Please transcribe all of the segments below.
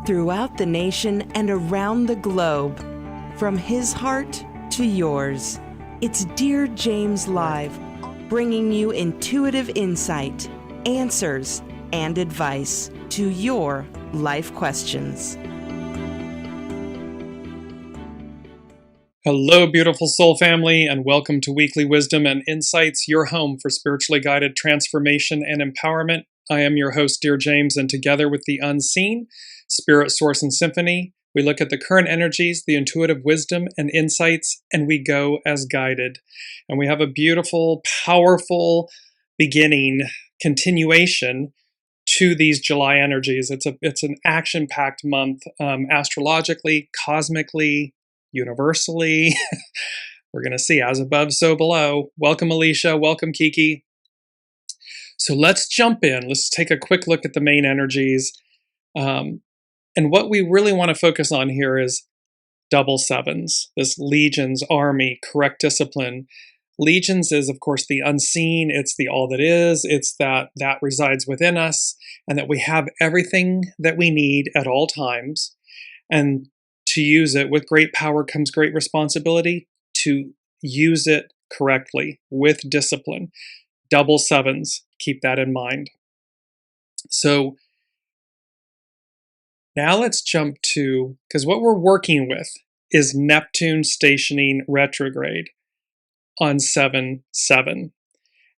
throughout the nation and around the globe. From his heart to yours, it's Dear James Live, bringing you intuitive insight, answers, and advice to your life questions. Hello, beautiful soul family, and welcome to Weekly Wisdom and Insights, your home for spiritually guided transformation and empowerment. I am your host, Dearjames, and together with the unseen, Spirit, Source, and Symphony, we look at the current energies, the intuitive wisdom and insights, and we go as guided. And we have a beautiful, powerful beginning, continuation to these July energies. It's an action-packed month, astrologically, cosmically, universally. We're going to see as above, so below. Welcome, Alicia. Welcome, Kiki. So let's jump in. Let's take a quick look at the main energies. And what we really want to focus on here is double sevens, this legions, army, correct discipline. Legions is, of course, the unseen. It's the all that is. It's that resides within us, and that we have everything that we need at all times. And to use it with great power comes great responsibility to use it correctly with discipline. Double sevens, keep that in mind. So now let's jump to, because what we're working with is Neptune stationing retrograde on 7/7.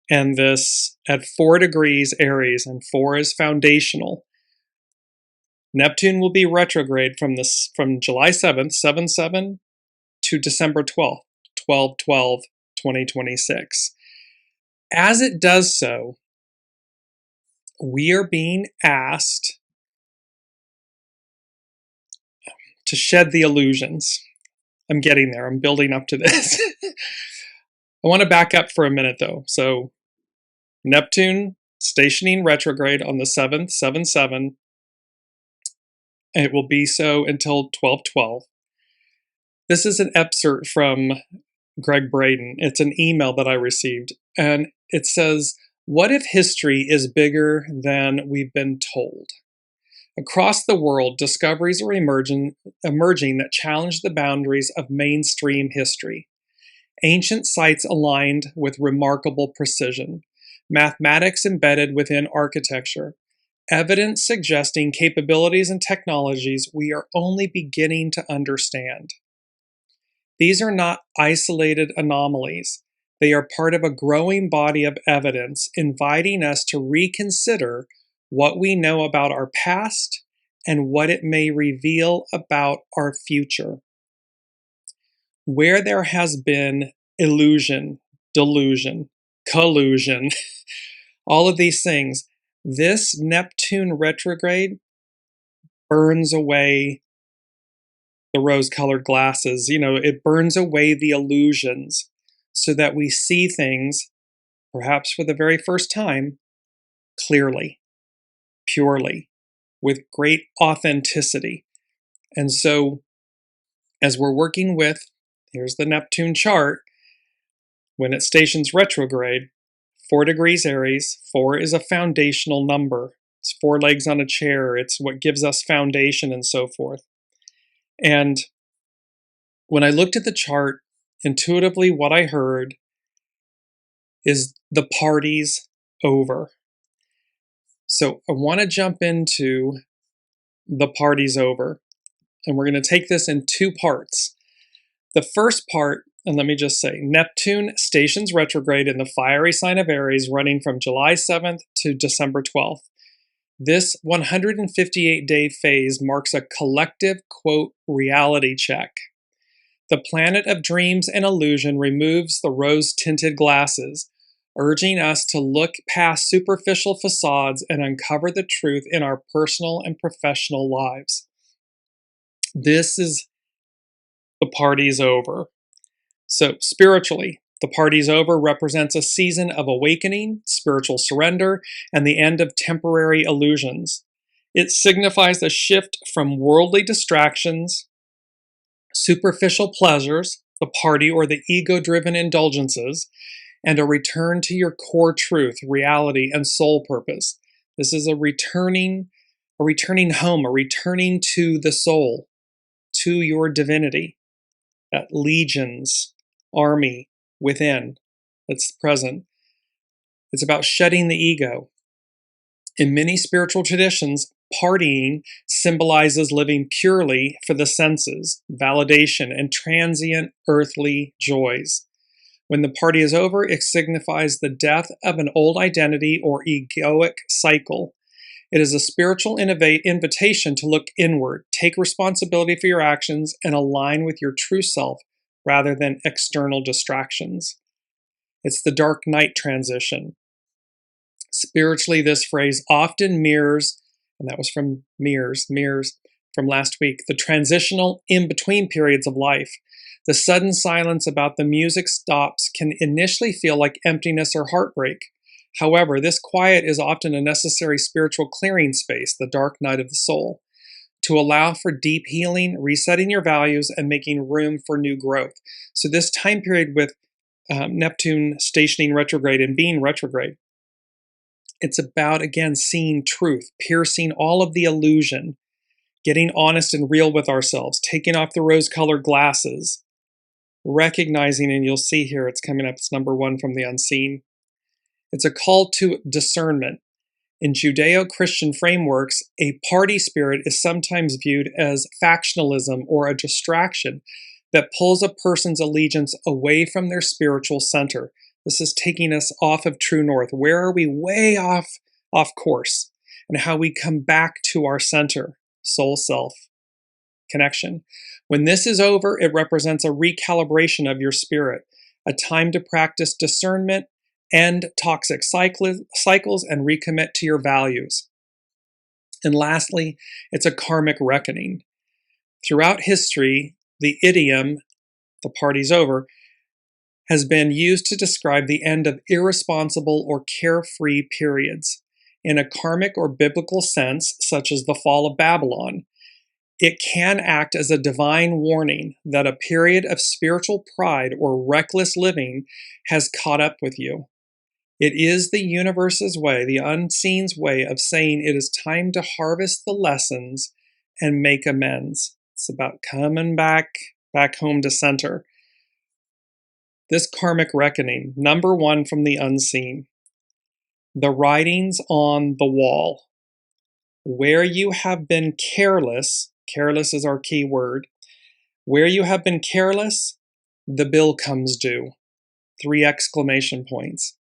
And this at 4 degrees Aries, and 4 is foundational. Neptune will be retrograde from July 7th, 7/7, to December 12th, 12/12/2026. As it does so, we are being asked to shed the illusions. I'm getting there. I'm building up to this. I want to back up for a minute, though. So, Neptune stationing retrograde on the 7th, 7/7. And it will be so until 12/12. This is an excerpt from Greg Braden. It's an email that I received, and it says, "What if history is bigger than we've been told? Across the world, discoveries are emerging that challenge the boundaries of mainstream history. Ancient sites aligned with remarkable precision, mathematics embedded within architecture, evidence suggesting capabilities and technologies we are only beginning to understand. These are not isolated anomalies. They are part of a growing body of evidence inviting us to reconsider what we know about our past and what it may reveal about our future. Where there has been illusion, delusion, collusion, all of these things, this Neptune retrograde burns away the rose-colored glasses. It burns away the illusions so that we see things, perhaps for the very first time, clearly, purely, with great authenticity. And so, as we're working with, here's the Neptune chart, when it stations retrograde, 4 degrees Aries, 4 is a foundational number. It's 4 legs on a chair. It's what gives us foundation and so forth. And when I looked at the chart, intuitively what I heard is the party's over. So I want to jump into the party's over. And we're going to take this in 2 parts. The first part, and let me just say, Neptune stations retrograde in the fiery sign of Aries running from July 7th to December 12th. This 158-day phase marks a collective, quote, reality check. The planet of dreams and illusion removes the rose-tinted glasses, urging us to look past superficial facades and uncover the truth in our personal and professional lives. This is the party's over. So spiritually, the party's over represents a season of awakening, spiritual surrender, and the end of temporary illusions. It signifies a shift from worldly distractions, superficial pleasures, the party or the ego-driven indulgences, and a return to your core truth, reality, and soul purpose. This is a returning a returning home, a returning to the soul, to your divinity, that legions, army within that's present. It's about shedding the ego. In many spiritual traditions, partying symbolizes living purely for the senses, validation, and transient earthly joys. When the party is over, it signifies the death of an old identity or egoic cycle. It is a spiritual invitation to look inward, take responsibility for your actions, and align with your true self rather than external distractions. It's the dark night transition. Spiritually, this phrase often mirrors, and that was from mirrors from last week, the transitional in-between periods of life. The sudden silence about the music stops can initially feel like emptiness or heartbreak. However, this quiet is often a necessary spiritual clearing space, the dark night of the soul, to allow for deep healing, resetting your values, and making room for new growth. So this time period with Neptune stationing retrograde and being retrograde, it's about, again, seeing truth, piercing all of the illusion, getting honest and real with ourselves, taking off the rose-colored glasses, recognizing, and you'll see here it's coming up, it's number 1 from the unseen. It's a call to discernment. In Judeo-Christian frameworks, a party spirit is sometimes viewed as factionalism or a distraction that pulls a person's allegiance away from their spiritual center. This is taking us off of true north. Where are we way off course? And how we come back to our center, soul self connection. When this is over, it represents a recalibration of your spirit, a time to practice discernment, end toxic cycles, and recommit to your values. And lastly, it's a karmic reckoning. Throughout history, the idiom, the party's over, has been used to describe the end of irresponsible or carefree periods. In a karmic or biblical sense, such as the fall of Babylon, it can act as a divine warning that a period of spiritual pride or reckless living has caught up with you. It is the universe's way, the unseen's way of saying it is time to harvest the lessons and make amends. It's about coming back home to center. This karmic reckoning, number 1 from the unseen. The writings on the wall. Where you have been careless, careless is our key word. Where you have been careless, the bill comes due. 3 exclamation points.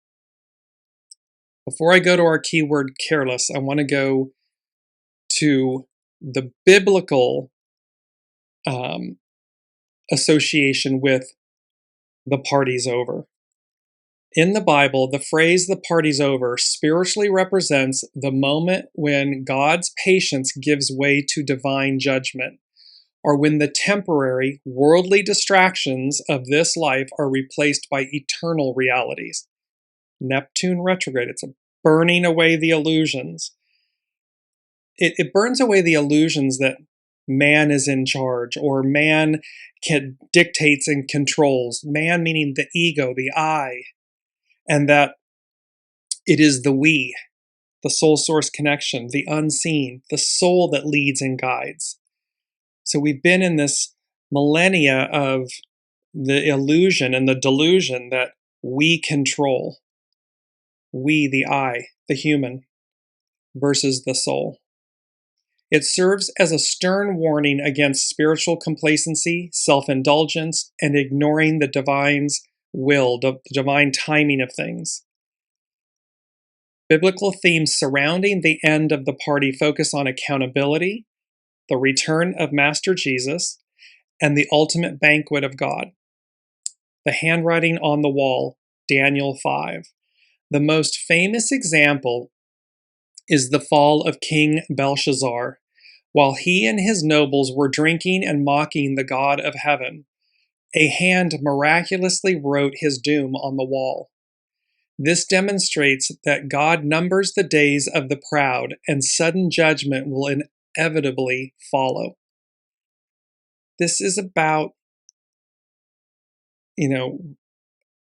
Before I go to our keyword careless, I want to go to the biblical association with the party's over. In the Bible, the phrase the party's over spiritually represents the moment when God's patience gives way to divine judgment, or when the temporary, worldly distractions of this life are replaced by eternal realities. Neptune retrograde, it's a burning away the illusions. It burns away the illusions that man is in charge, or man dictates and controls. Man meaning the ego, the I, and that it is the we, the soul source connection, the unseen, the soul that leads and guides. So we've been in this millennia of the illusion and the delusion that we control. We, the I, the human, versus the soul. It serves as a stern warning against spiritual complacency, self-indulgence, and ignoring the divine's will, the divine timing of things. Biblical themes surrounding the end of the party focus on accountability, the return of Master Jesus, and the ultimate banquet of God. The handwriting on the wall, Daniel 5. The most famous example is the fall of King Belshazzar. While he and his nobles were drinking and mocking the God of heaven, a hand miraculously wrote his doom on the wall. This demonstrates that God numbers the days of the proud, and sudden judgment will inevitably follow. This is about,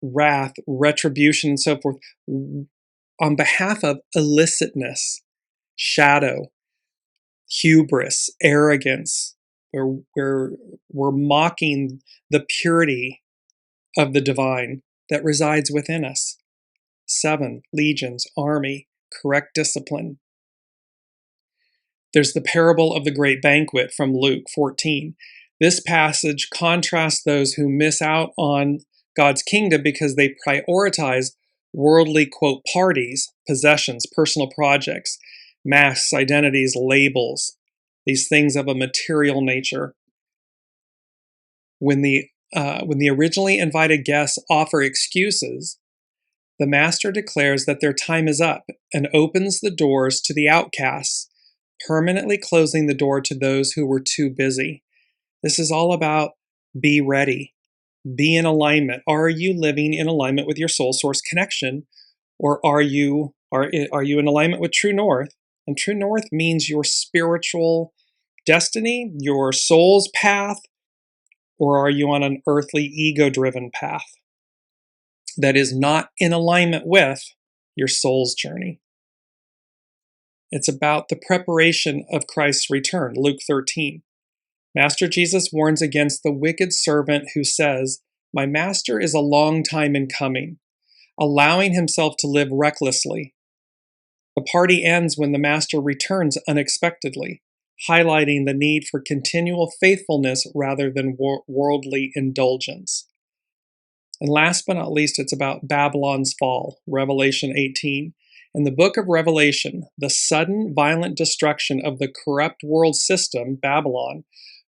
wrath, retribution, and so forth, on behalf of illicitness, shadow, hubris, arrogance, where we're mocking the purity of the divine that resides within us. 7, legions, army, correct discipline. There's the parable of the great banquet from Luke 14. This passage contrasts those who miss out on God's kingdom because they prioritize worldly, quote, parties, possessions, personal projects, masks, identities, labels, these things of a material nature. When the originally invited guests offer excuses, the master declares that their time is up and opens the doors to the outcasts, permanently closing the door to those who were too busy. This is all about be ready, be in alignment. Are you living in alignment with your soul source connection, or are you in alignment with True North? And True North means your spiritual destiny, your soul's path, or are you on an earthly ego-driven path that is not in alignment with your soul's journey? It's about the preparation of Christ's return. Luke 13. Master Jesus warns against the wicked servant who says, "My master is a long time in coming," allowing himself to live recklessly. The party ends when the master returns unexpectedly, highlighting the need for continual faithfulness rather than worldly indulgence. And last but not least, it's about Babylon's fall, Revelation 18. In the book of Revelation, the sudden violent destruction of the corrupt world system, Babylon,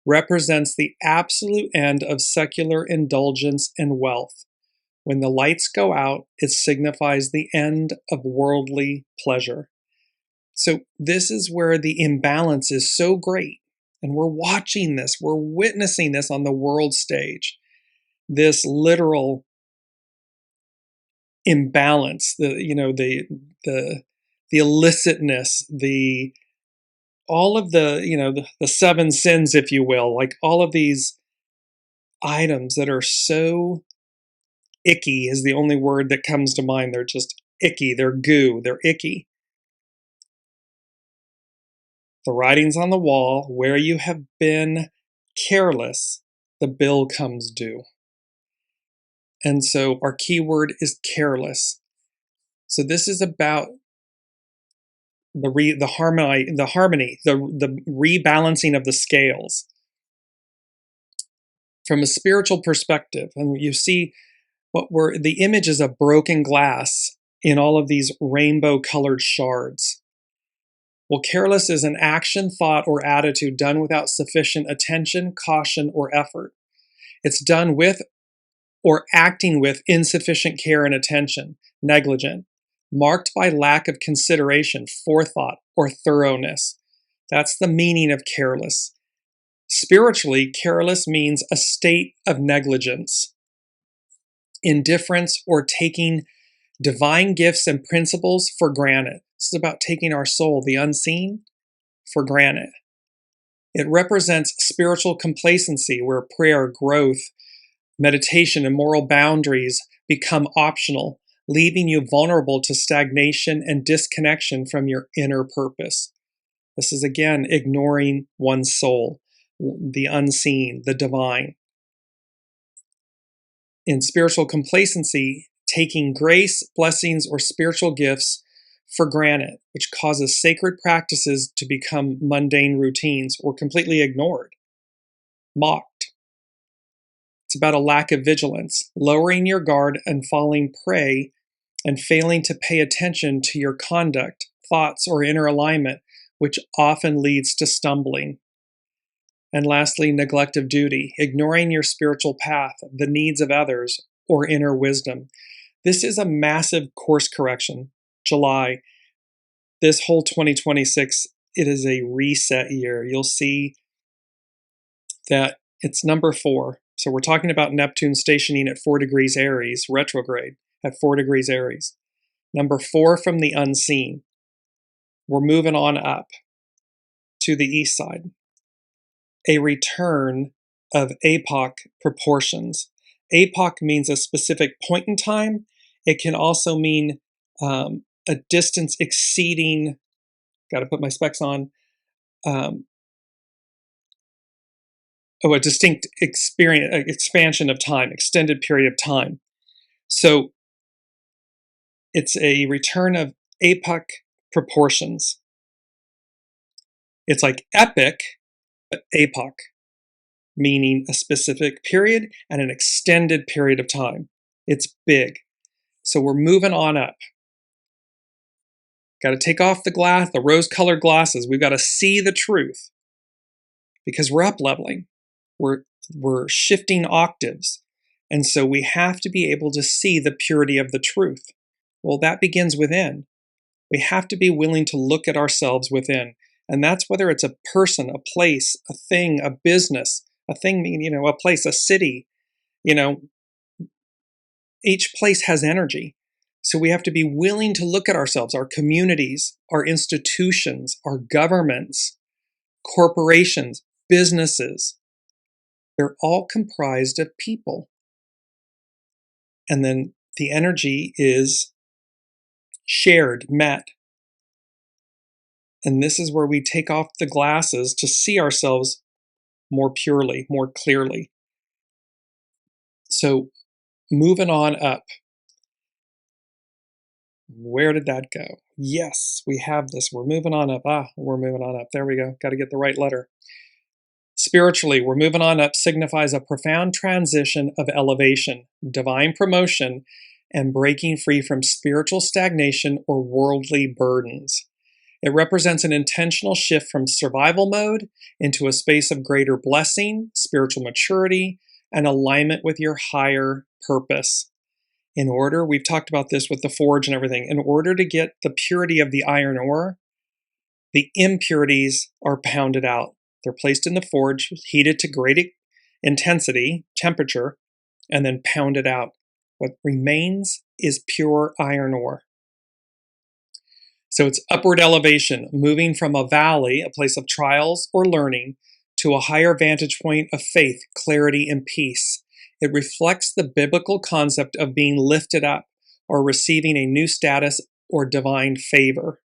represents the absolute end of secular indulgence and wealth. When the lights go out, it signifies the end of worldly pleasure. So this is where the imbalance is so great. And we're watching this, we're witnessing this on the world stage. This literal imbalance, the illicitness, all of the seven sins, if you will, like all of these items that are so icky is the only word that comes to mind. They're just icky, they're goo, they're icky. The writing's on the wall, where you have been careless, the bill comes due. And so our key word is careless. So this is about the harmony, the rebalancing of the scales from a spiritual perspective. And you see the images of broken glass in all of these rainbow colored shards. Well, careless is an action, thought, or attitude done without sufficient attention, caution, or effort. It's done with or acting with insufficient care and attention, negligent, marked by lack of consideration, forethought, or thoroughness. That's the meaning of careless. Spiritually, careless means a state of negligence, indifference, or taking divine gifts and principles for granted. This is about taking our soul, the unseen, for granted. It represents spiritual complacency, where prayer, growth, meditation, and moral boundaries become optional, leaving you vulnerable to stagnation and disconnection from your inner purpose. This is again ignoring one's soul, the unseen, the divine. In spiritual complacency, taking grace, blessings, or spiritual gifts for granted, which causes sacred practices to become mundane routines or completely ignored, mocked. It's about a lack of vigilance, lowering your guard and falling prey and failing to pay attention to your conduct, thoughts, or inner alignment, which often leads to stumbling. And lastly, neglect of duty, ignoring your spiritual path, the needs of others, or inner wisdom. This is a massive course correction. July, this whole 2026, it is a reset year. You'll see that it's number 4. So we're talking about Neptune stationing at 4 degrees Aries, retrograde at 4 degrees Aries. Number 4 from the unseen. We're moving on up to the east side. A return of epoch proportions. Epoch means a specific point in time. It can also mean a distance exceeding, got to put my specs on, a distinct expansion of time, extended period of time. So it's a return of epoch proportions. It's like epic, but epoch, meaning a specific period and an extended period of time. It's big. So we're moving on up. Got to take off the rose-colored glasses. We've got to see the truth because we're up leveling. We're shifting octaves. And so we have to be able to see the purity of the truth. Well, that begins within. We have to be willing to look at ourselves within. And that's whether it's a person, a place, a thing, a business, a thing, a place, a city, each place has energy. So we have to be willing to look at ourselves, our communities, our institutions, our governments, corporations, businesses. They're all comprised of people. And then the energy is shared, met. And this is where we take off the glasses to see ourselves more purely, more clearly. So moving on up. Where did that go? Yes, we have this. We're moving on up. We're moving on up. There we go. Got to get the right letter. Spiritually, we're moving on up signifies a profound transition of elevation, divine promotion, and breaking free from spiritual stagnation or worldly burdens. It represents an intentional shift from survival mode into a space of greater blessing, spiritual maturity, and alignment with your higher purpose. In order, we've talked about this with the forge and everything, in order to get the purity of the iron ore, the impurities are pounded out. They're placed in the forge, heated to great intensity, temperature, and then pounded out. What remains is pure iron ore. So it's upward elevation, moving from a valley, a place of trials or learning, to a higher vantage point of faith, clarity, and peace. It reflects the biblical concept of being lifted up or receiving a new status or divine favor.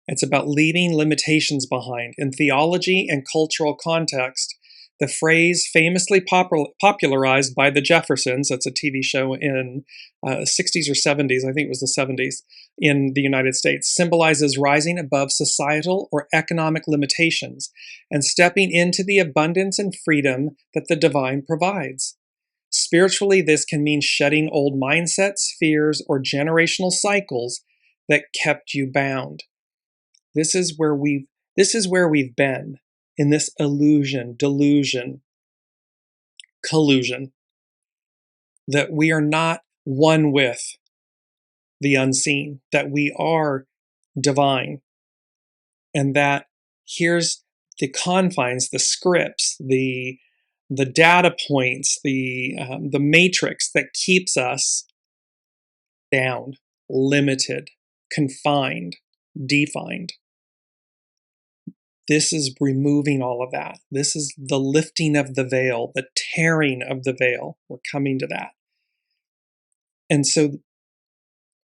It's about leaving limitations behind. In theology and cultural context, the phrase famously popularized by the Jeffersons, that's a TV show in 60s or 70s, I think it was the 70s, in the United States, symbolizes rising above societal or economic limitations and stepping into the abundance and freedom that the divine provides. Spiritually, this can mean shedding old mindsets, fears, or generational cycles that kept you bound. This is where we've been, in this illusion, delusion, collusion, that we are not one with the unseen, that we are divine, and that here's the confines, the scripts, the data points, the matrix that keeps us down, limited, confined, defined. This is removing all of that. This is the lifting of the veil, the tearing of the veil. We're coming to that. And so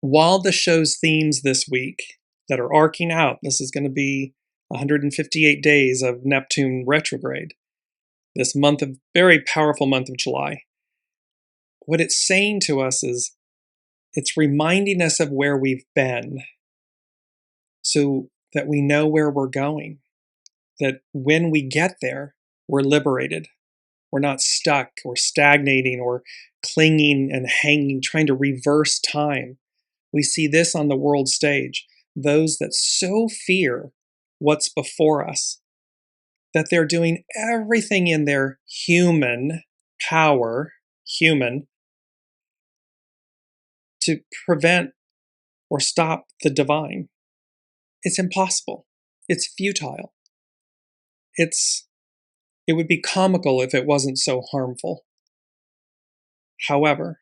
while the show's themes this week that are arcing out, this is going to be 158 days of Neptune retrograde, this month of very powerful month of July. What it's saying to us is it's reminding us of where we've been so that we know where we're going. That when we get there, we're liberated. We're not stuck or stagnating or clinging and hanging, trying to reverse time. We see this on the world stage. Those that so fear what's before us, that they're doing everything in their human power, to prevent or stop the divine. It's impossible. It's futile. It would be comical if it wasn't so harmful. However,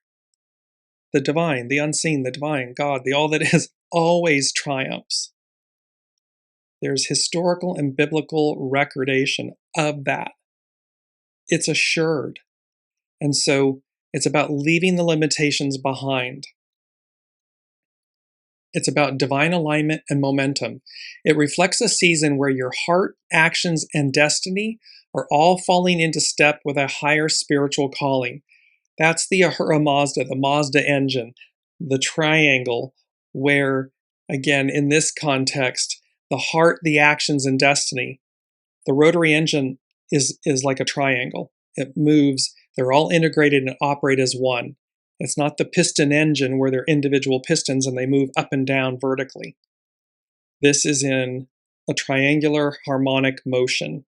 the divine, the unseen, the divine, God, the all that is, always triumphs. There's historical and biblical recordation of that. It's assured. And so it's about leaving the limitations behind. It's about divine alignment and momentum. It reflects a season where your heart, actions, and destiny are all falling into step with a higher spiritual calling. That's the Ahura Mazda, the Mazda engine, the triangle, where, again, in this context, the heart, the actions, and destiny. The rotary engine is like a triangle. It moves, they're all integrated and operate as one. It's not the piston engine where they're individual pistons and they move up and down vertically. This is in a triangular harmonic motion.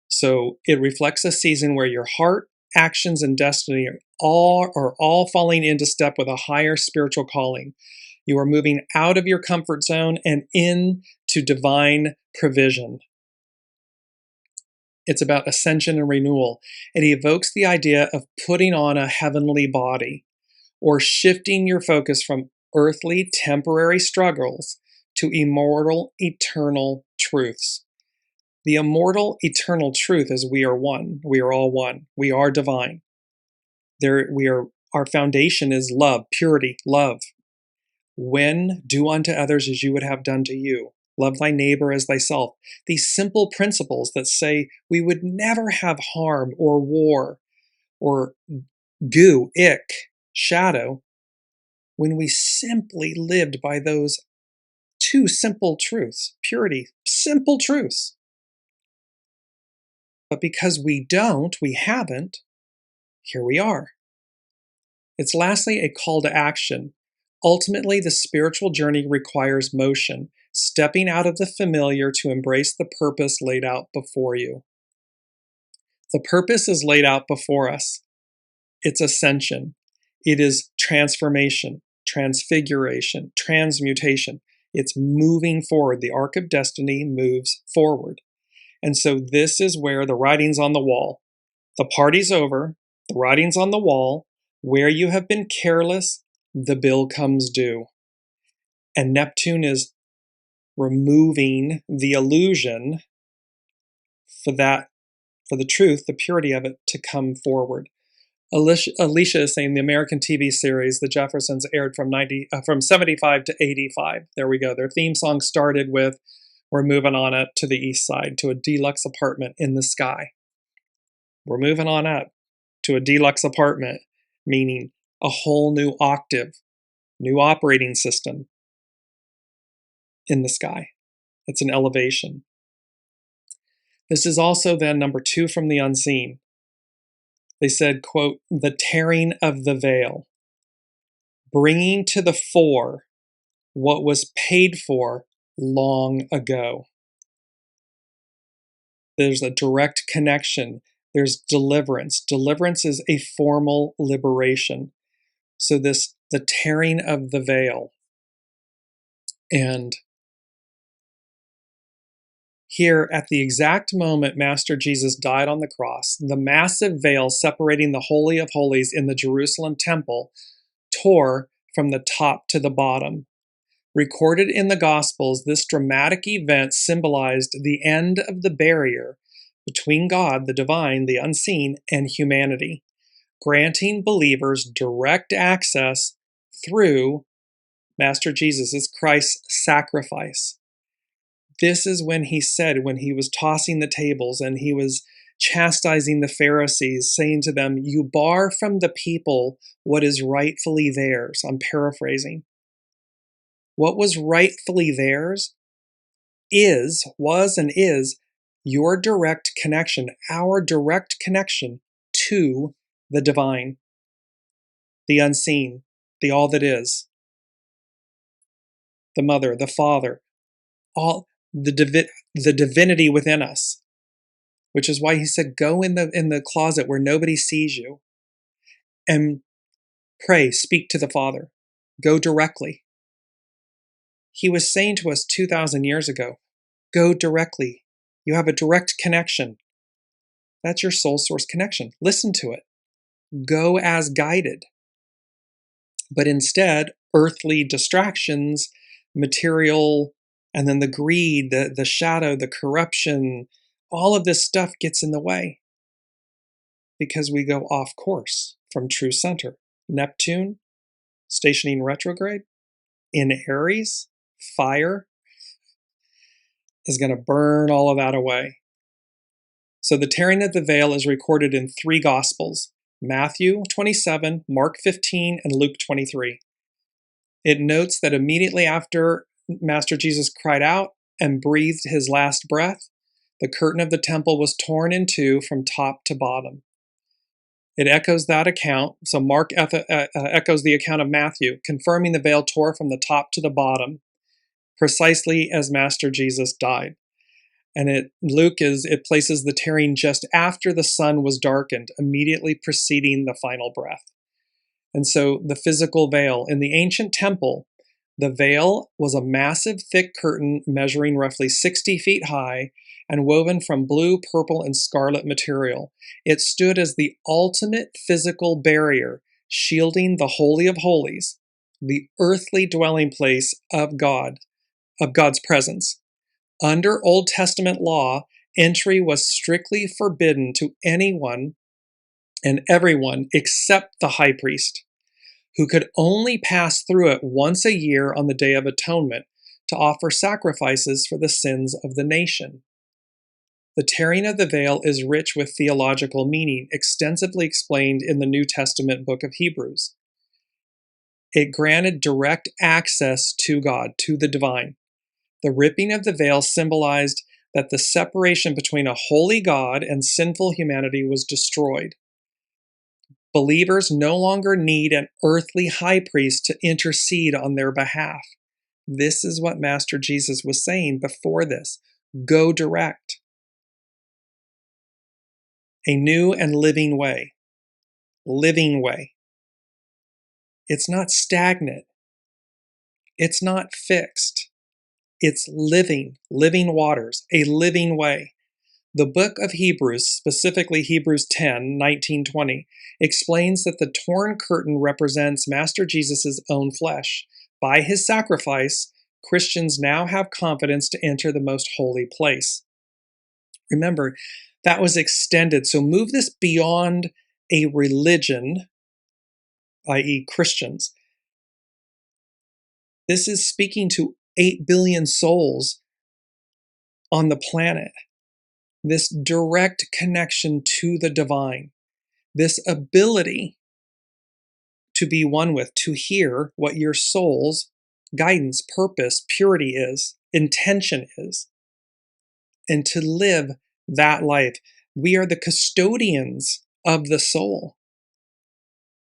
So it reflects a season where your heart, actions, and destiny are all falling into step with a higher spiritual calling. You are moving out of your comfort zone and into divine provision. It's about ascension and renewal. It evokes the idea of putting on a heavenly body or shifting your focus from earthly, temporary struggles to immortal, eternal truths. The immortal, eternal truth is we are one. We are all one. We are divine. Our foundation is love, purity, love. When do unto others as you would have done to you. Love thy neighbor as thyself. These simple principles that say we would never have harm or war or goo, ick, shadow, when we simply lived by those two simple truths, purity, simple truths. But because we haven't, here we are. It's lastly a call to action. Ultimately, the spiritual journey requires motion, stepping out of the familiar to embrace the purpose laid out before you. The purpose is laid out before us. It's ascension. It is transformation, transfiguration, transmutation. It's moving forward. The arc of destiny moves forward. And so this is where the writing's on the wall. The party's over. The writing's on the wall. Where you have been careless, the bill comes due. And Neptune is removing the illusion for the truth, the purity of it to come forward. Alicia is saying the American TV series The Jeffersons aired from 75 to 85. There we go. Their theme song started with "We're moving on up to the east side to a deluxe apartment in the sky." We're moving on up to a deluxe apartment, meaning a whole new octave, new operating system in the sky. It's an elevation. This is also then number 2 from the unseen. They said, quote, the tearing of the veil, bringing to the fore what was paid for long ago. There's a direct connection. There's deliverance. Deliverance is a formal liberation. So the tearing of the veil. And here, at the exact moment Master Jesus died on the cross, the massive veil separating the Holy of Holies in the Jerusalem temple tore from the top to the bottom. Recorded in the Gospels, this dramatic event symbolized the end of the barrier between God, the divine, the unseen, and humanity, granting believers direct access through Master Jesus, Christ's sacrifice. This is when he said, when he was tossing the tables and he was chastising the Pharisees, saying to them, you bar from the people what is rightfully theirs. I'm paraphrasing. What was rightfully theirs was and is your direct connection, our direct connection to the divine, the unseen, the all that is, the Mother, the Father, all the divinity within us, which is why he said, go in the closet where nobody sees you and pray, speak to the Father, go directly. He was saying to us 2,000 years ago, go directly. You have a direct connection. That's your soul source connection. Listen to it. Go as guided. But instead, earthly distractions, material, and then the greed, the shadow, the corruption, all of this stuff gets in the way because we go off course from true center. Neptune, stationing retrograde, in Aries, fire, is going to burn all of that away. So the tearing of the veil is recorded in 3 Gospels, Matthew 27, Mark 15, and Luke 23. It notes that immediately after Master Jesus cried out and breathed his last breath, the curtain of the temple was torn in two from top to bottom. It echoes that account, so Mark echoes the account of Matthew, confirming the veil tore from the top to the bottom, precisely as Master Jesus died. And Luke places the tearing just after the sun was darkened, immediately preceding the final breath. And so the physical veil. In the ancient temple, the veil was a massive, thick curtain measuring roughly 60 feet high and woven from blue, purple, and scarlet material. It stood as the ultimate physical barrier, shielding the Holy of Holies, the earthly dwelling place of God's presence. Under Old Testament law, entry was strictly forbidden to anyone and everyone except the high priest, who could only pass through it once a year on the Day of Atonement to offer sacrifices for the sins of the nation. The tearing of the veil is rich with theological meaning, extensively explained in the New Testament book of Hebrews. It granted direct access to God, to the divine. The ripping of the veil symbolized that the separation between a holy God and sinful humanity was destroyed. Believers no longer need an earthly high priest to intercede on their behalf. This is what Master Jesus was saying before this. Go direct. A new and living way. Living way. It's not stagnant. It's not fixed. It's living waters, a living way. The book of Hebrews, specifically Hebrews 10, 19, 20, explains that the torn curtain represents Master Jesus' own flesh. By his sacrifice, Christians now have confidence to enter the most holy place. Remember, that was extended. So move this beyond a religion, i.e. Christians. This is speaking to 8 billion souls on the planet. This direct connection to the divine, this ability to be one with, to hear what your soul's guidance, purpose, purity is, intention is, and to live that life. We are the custodians of the soul.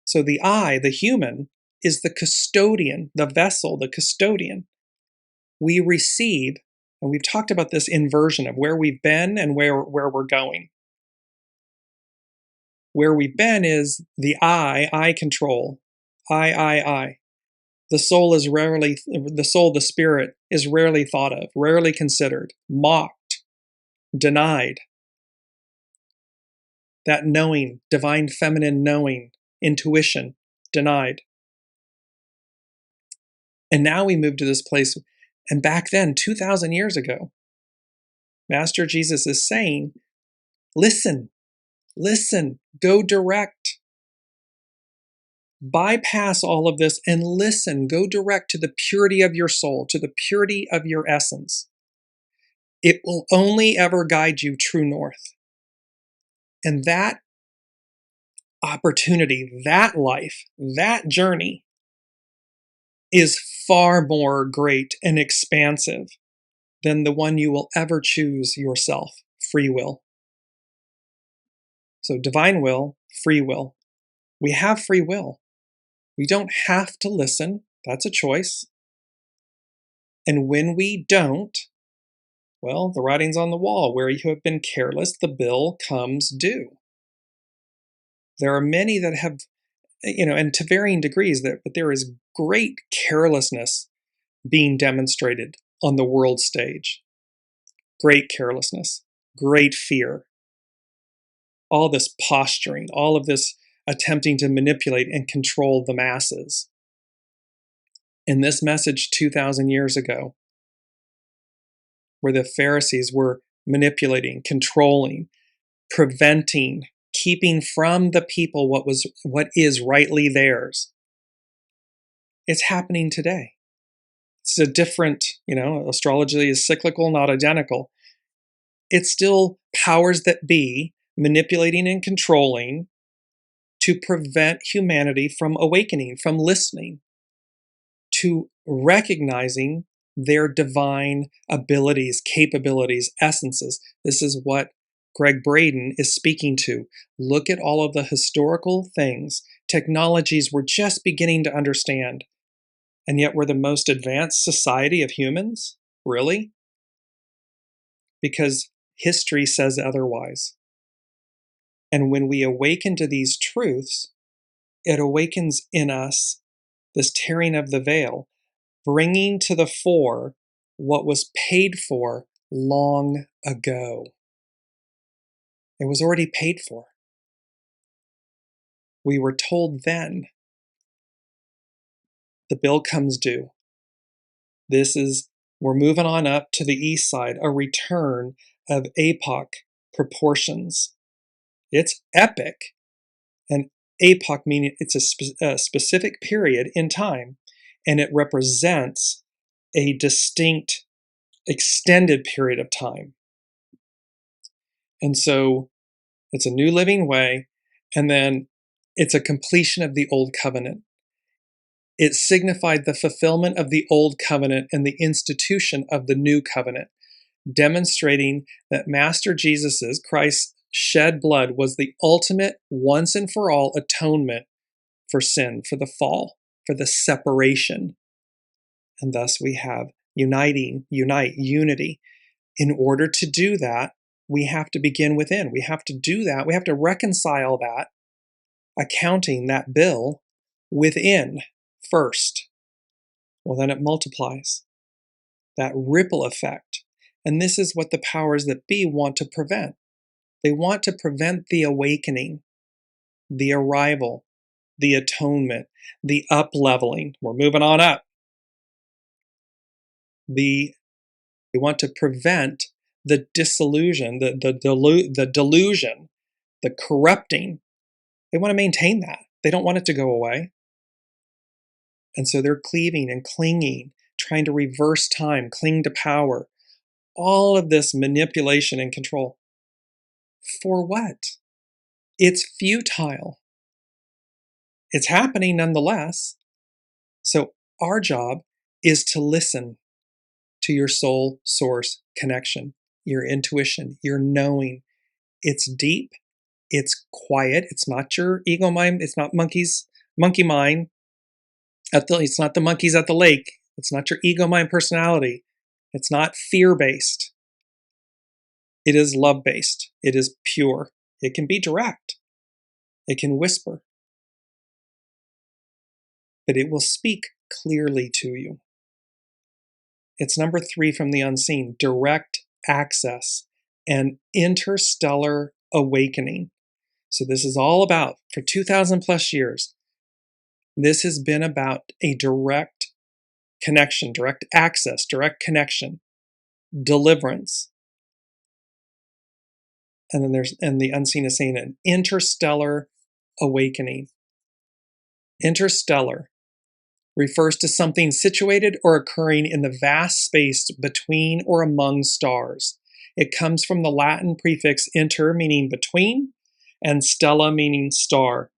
So the I, the human, is the custodian, the vessel, the custodian. We receive, and we've talked about this inversion of where we've been and where we're going. Where we've been is the I control. I. The soul, the spirit, is rarely thought of, rarely considered, mocked, denied. That knowing, divine feminine knowing, intuition, denied. And now we move to this place, and back then, 2,000 years ago, Master Jesus is saying, listen, go direct. Bypass all of this and listen, go direct to the purity of your soul, to the purity of your essence. It will only ever guide you true north. And that opportunity, that life, that journey is far more great and expansive than the one you will ever choose yourself, free will. So divine will, free will. We have free will. We don't have to listen. That's a choice. And when we don't, well, the writing's on the wall. Where you have been careless, the bill comes due. There are many that have, and to varying degrees, but there is great carelessness being demonstrated on the world stage. Great carelessness, great fear. All this posturing, all of this attempting to manipulate and control the masses. In this message 2,000 years ago, where the Pharisees were manipulating, controlling, preventing, keeping from the people what is rightly theirs. It's happening today. It's a different, astrology is cyclical, not identical. It's still powers that be manipulating and controlling to prevent humanity from awakening, from listening, to recognizing their divine abilities, capabilities, essences. This is what Greg Braden is speaking to. Look at all of the historical things, technologies we're just beginning to understand, and yet we're the most advanced society of humans? Really? Because history says otherwise. And when we awaken to these truths, it awakens in us this tearing of the veil, bringing to the fore what was paid for long ago. It was already paid for. We were told then, the bill comes due. We're moving on up to the east side, a return of epoch proportions. It's epic. And epoch meaning it's a specific period in time, and it represents a distinct, extended period of time. And so it's a new living way, and then it's a completion of the old covenant. It signified the fulfillment of the old covenant and the institution of the new covenant, demonstrating that Master Jesus's, Christ's shed blood was the ultimate once and for all atonement for sin, for the fall, for the separation. And thus we have unity. In order to do that, we have to begin within. We have to do that. We have to reconcile that, accounting that bill within first. Well, then it multiplies. That ripple effect. And this is what the powers that be want to prevent. They want to prevent the awakening, the arrival, the atonement, the up-leveling. We're moving on up. They want to prevent the disillusion, the delusion, the corrupting. They want to maintain that. They don't want it to go away. And so they're cleaving and clinging, trying to reverse time, cling to power. All of this manipulation and control. For what? It's futile. It's happening nonetheless. So our job is to listen to your soul source connection, your intuition, your knowing. It's deep. It's quiet. It's not your ego mind. It's not monkey mind. It's not the monkeys at the lake. It's not your ego mind personality. It's not fear-based. It is love-based. It is pure. It can be direct. It can whisper. But it will speak clearly to you. It's number 3 from the unseen, direct access and interstellar awakening. So this is all about, for 2,000 plus years, this has been about a direct connection, direct access, direct connection, deliverance. And then the unseen is saying an interstellar awakening. Interstellar refers to something situated or occurring in the vast space between or among stars. It comes from the Latin prefix inter, meaning between, and stella, meaning star.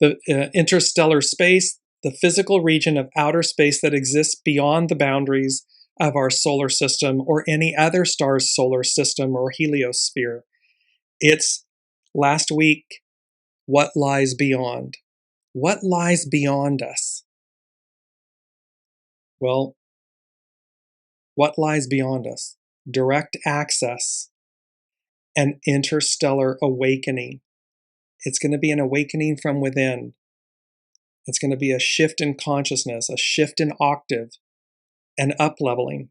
The interstellar space, the physical region of outer space that exists beyond the boundaries of our solar system or any other star's solar system or heliosphere. It's, last week, what lies beyond. What lies beyond us? Well, what lies beyond us? Direct access and interstellar awakening. It's going to be an awakening from within. It's going to be a shift in consciousness, a shift in octave, an up-leveling.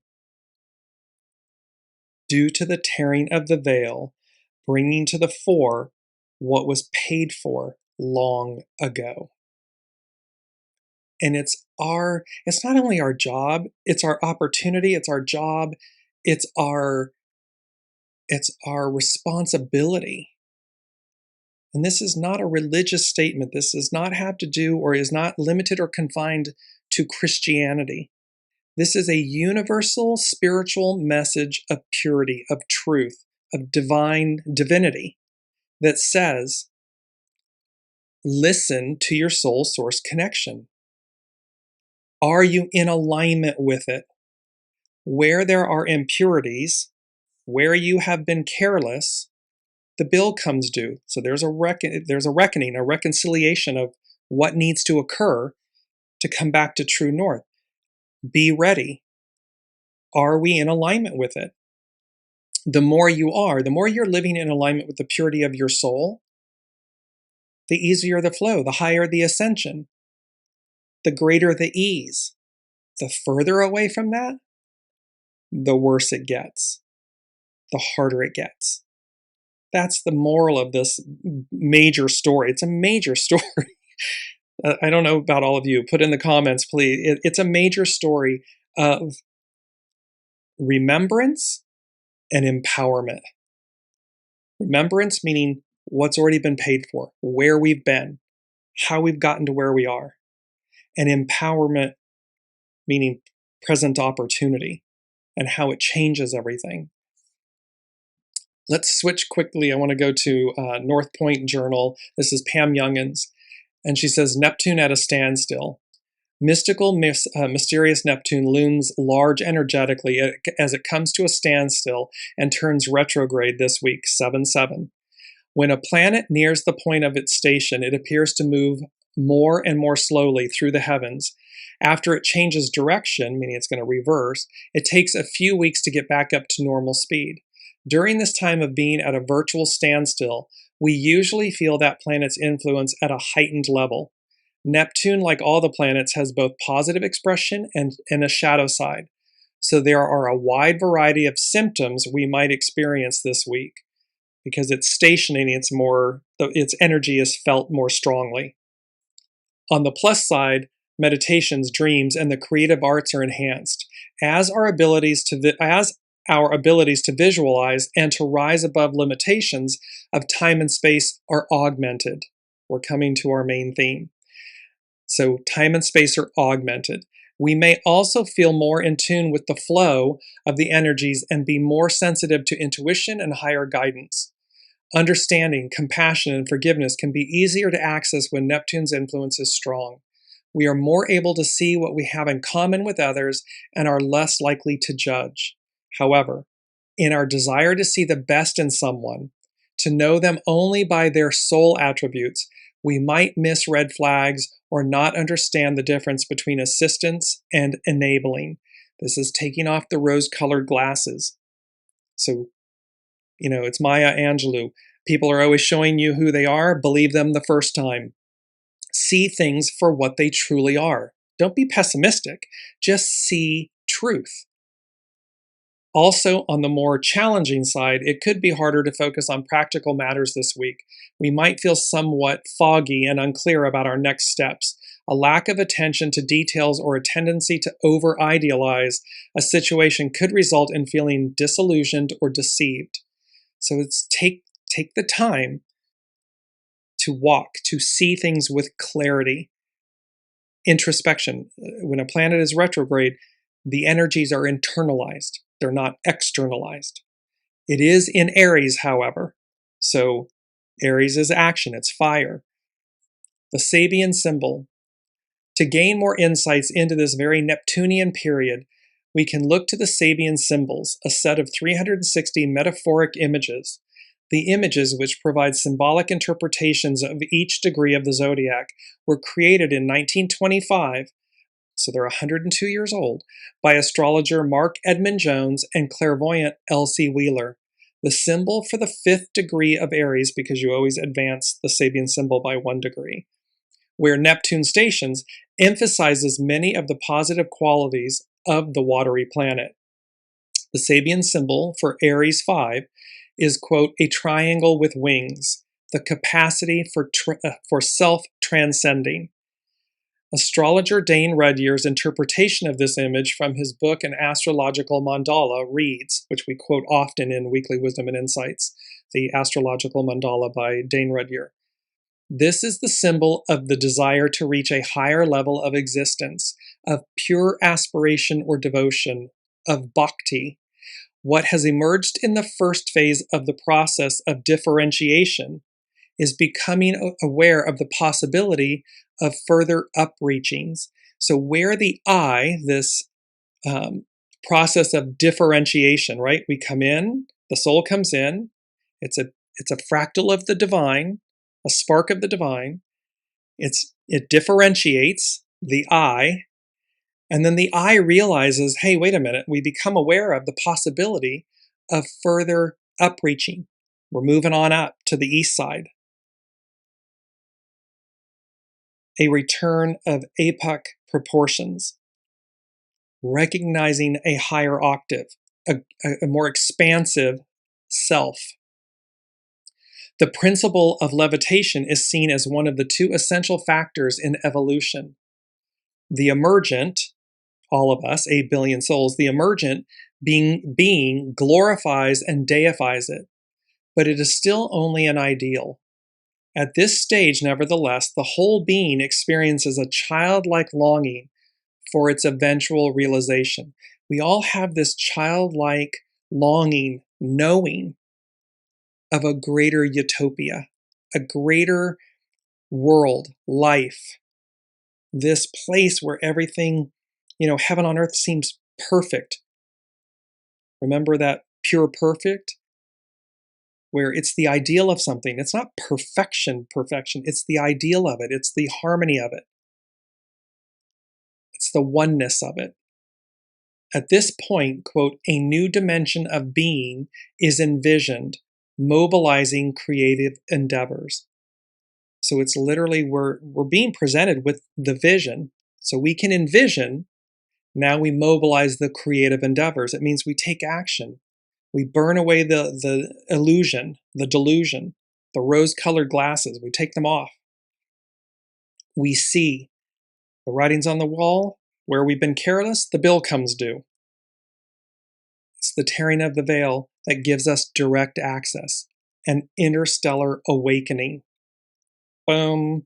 Due to the tearing of the veil, bringing to the fore what was paid for long ago. And it's not only our job, it's our opportunity, it's our job, it's our responsibility And this is not a religious statement. This does not have to do or is not limited or confined to Christianity. This is a universal spiritual message of purity, of truth, of divinity that says, listen to your soul source connection. Are you in alignment with it? Where there are impurities, where you have been careless, the bill comes due. So there's a reckoning, a reconciliation of what needs to occur to come back to true north. Be ready. Are we in alignment with it? The more you're living in alignment with the purity of your soul, the easier the flow, the higher the ascension, the greater the ease. The further away from that, the worse it gets, the harder it gets. That's the moral of this major story. It's a major story. I don't know about all of you. Put in the comments, please. It's a major story of remembrance and empowerment. Remembrance meaning what's already been paid for, where we've been, how we've gotten to where we are. And empowerment meaning present opportunity and how it changes everything. Let's switch quickly. I want to go to North Point Journal. This is Pam Youngins. And she says, Neptune at a standstill. Mystical, mysterious Neptune looms large energetically as it comes to a standstill and turns retrograde this week, 7/7. When a planet nears the point of its station, it appears to move more and more slowly through the heavens. After it changes direction, meaning it's going to reverse, it takes a few weeks to get back up to normal speed. During this time of being at a virtual standstill, we usually feel that planet's influence at a heightened level. Neptune, like all the planets, has both positive expression and a shadow side. So there are a wide variety of symptoms we might experience this week. Because it's stationing, its energy is felt more strongly. On the plus side, meditations, dreams, and the creative arts are enhanced as our abilities to visualize and to rise above limitations of time and space are augmented. We're coming to our main theme. So time and space are augmented. We may also feel more in tune with the flow of the energies and be more sensitive to intuition and higher guidance. Understanding, compassion, and forgiveness can be easier to access when Neptune's influence is strong. We are more able to see what we have in common with others and are less likely to judge. However, in our desire to see the best in someone, to know them only by their soul attributes, we might miss red flags or not understand the difference between assistance and enabling. This is taking off the rose-colored glasses. So, it's Maya Angelou. People are always showing you who they are. Believe them the first time. See things for what they truly are. Don't be pessimistic. Just see truth. Also, on the more challenging side, it could be harder to focus on practical matters this week. We might feel somewhat foggy and unclear about our next steps. A lack of attention to details or a tendency to over-idealize a situation could result in feeling disillusioned or deceived. So it's take the time to walk, to see things with clarity. Introspection. When a planet is retrograde, the energies are internalized. They're not externalized. It is in Aries, however. So Aries is action, it's fire. The Sabian symbol. To gain more insights into this very Neptunian period, we can look to the Sabian symbols, a set of 360 metaphoric images. The images, which provide symbolic interpretations of each degree of the zodiac, were created in 1925, so they're 102 years old, by astrologer Mark Edmund Jones and clairvoyant Elsie Wheeler. The symbol for the 5th degree of Aries, because you always advance the Sabian symbol by 1 degree, where Neptune stations, emphasizes many of the positive qualities of the watery planet. The Sabian symbol for Aries 5 is, quote, a triangle with wings, the capacity for self-transcending. Astrologer Dane Rudyear's interpretation of this image from his book An Astrological Mandala reads, which we quote often in Weekly Wisdom and Insights, the Astrological Mandala by Dane Rudyear. This is the symbol of the desire to reach a higher level of existence, of pure aspiration or devotion, of bhakti. What has emerged in the first phase of the process of differentiation is becoming aware of the possibility of further upreachings. So where the I, this process of differentiation, right? We come in, the soul comes in, it's a fractal of the divine, a spark of the divine. It differentiates the I, and then the I realizes, hey, wait a minute, we become aware of the possibility of further upreaching. We're moving on up to the east side. A return of epoch proportions, recognizing a higher octave, a more expansive self. The principle of levitation is seen as one of the two essential factors in evolution. The emergent, all of us, 8 billion souls, the emergent being glorifies and deifies it, but it is still only an ideal. At this stage, nevertheless, the whole being experiences a childlike longing for its eventual realization. We all have this childlike longing, knowing of a greater utopia, a greater world, life, this place where everything, heaven on earth seems perfect. Remember that pure perfect? Where it's the ideal of something. It's not perfection, it's the ideal of it. It's the harmony of it. It's the oneness of it. At this point, quote, a new dimension of being is envisioned, mobilizing creative endeavors. So it's literally, we're being presented with the vision. So we can envision, now we mobilize the creative endeavors. It means we take action. We burn away the illusion, the delusion, the rose-colored glasses. We take them off. We see the writings on the wall. Where we've been careless, the bill comes due. It's the tearing of the veil that gives us direct access, an interstellar awakening. Boom.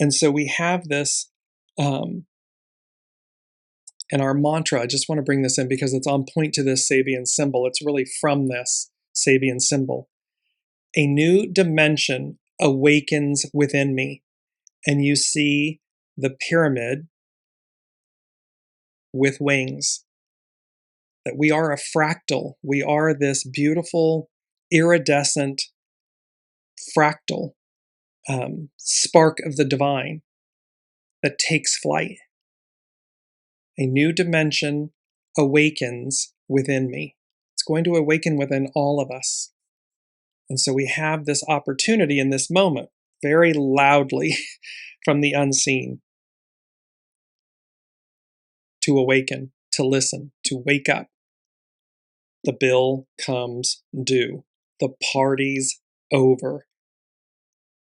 And so we have this, and our mantra, I just want to bring this in because it's on point to this Sabian symbol. It's really from this Sabian symbol. A new dimension awakens within me. And you see the pyramid with wings. That we are a fractal. We are this beautiful, iridescent fractal spark of the divine that takes flight. A new dimension awakens within me. It's going to awaken within all of us. And so we have this opportunity in this moment, very loudly from the unseen, to awaken, to listen, to wake up. The bill comes due. The party's over.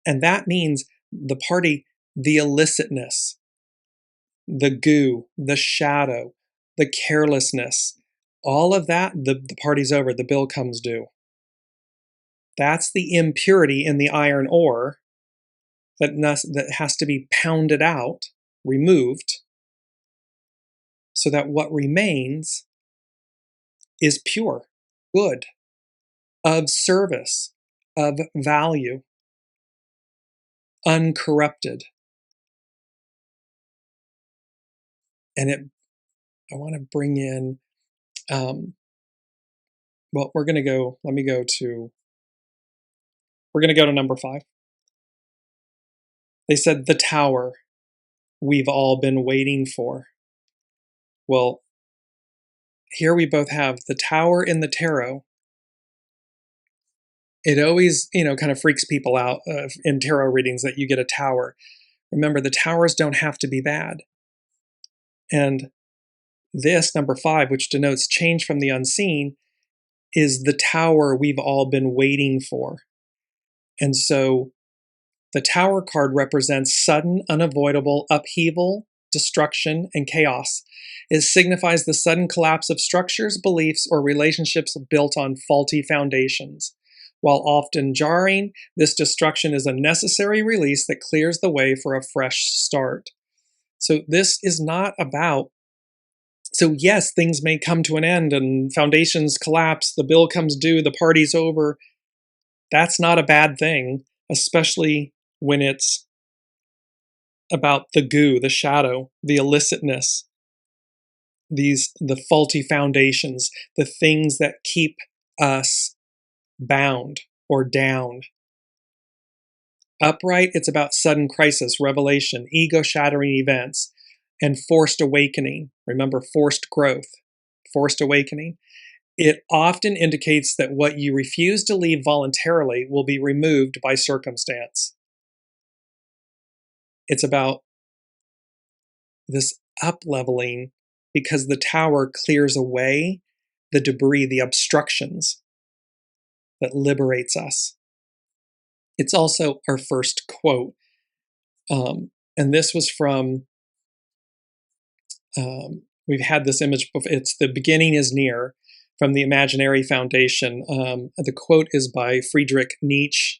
And that means the party, the illicitness, the goo, the shadow, the carelessness, all of that, the party's over, the bill comes due. That's the impurity in the iron ore that has to be pounded out, removed, so that what remains is pure, good, of service, of value, uncorrupted. And I want to bring in, we're going to go to number 5. They said the tower we've all been waiting for. Well, here we both have the tower in the tarot. It always, kind of freaks people out in tarot readings that you get a tower. Remember, the towers don't have to be bad. And this, number 5, which denotes change from the unseen, is the tower we've all been waiting for. And so the tower card represents sudden, unavoidable upheaval, destruction, and chaos. It signifies the sudden collapse of structures, beliefs, or relationships built on faulty foundations. While often jarring, this destruction is a necessary release that clears the way for a fresh start. So this is not about, so yes, things may come to an end and foundations collapse, the bill comes due, the party's over. That's not a bad thing, especially when it's about the goo, the shadow, the illicitness, the faulty foundations, the things that keep us bound or down. Upright, it's about sudden crisis, revelation, ego-shattering events, and forced awakening. Remember, forced growth, forced awakening. It often indicates that what you refuse to leave voluntarily will be removed by circumstance. It's about this up-leveling because the tower clears away the debris, the obstructions that liberates us. It's also our first quote. And this was from, we've had this image before. It's "The beginning is near," from the Imaginary Foundation. The quote is by Friedrich Nietzsche.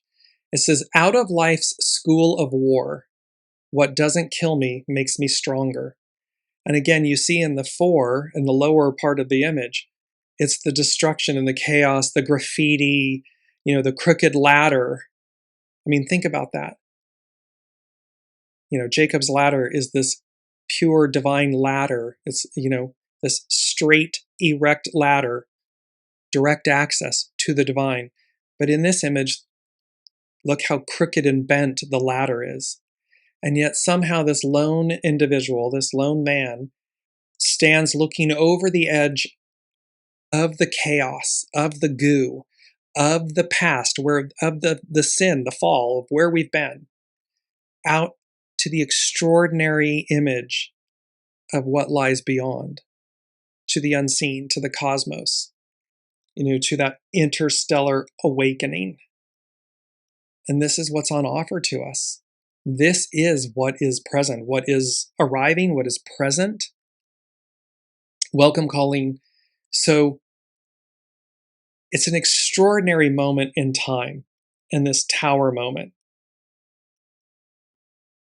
It says, "Out of life's school of war, what doesn't kill me makes me stronger." And again, you see in the FORE, in the lower part of the image, it's the destruction and the chaos, the graffiti, the crooked ladder. I mean, think about that. Jacob's ladder is this pure divine ladder. It's, this straight, erect ladder, direct access to the divine. But in this image, look how crooked and bent the ladder is. And yet somehow this lone individual, this lone man, stands looking over the edge of the chaos, of the goo, of the past, of the sin, the fall, of where we've been, out to the extraordinary image of what lies beyond, to the unseen, to the cosmos, to that interstellar awakening. And this is what's on offer to us. This is what is present, what is arriving, what is present. Welcome calling. So it's an extraordinary moment in time, in this tower moment.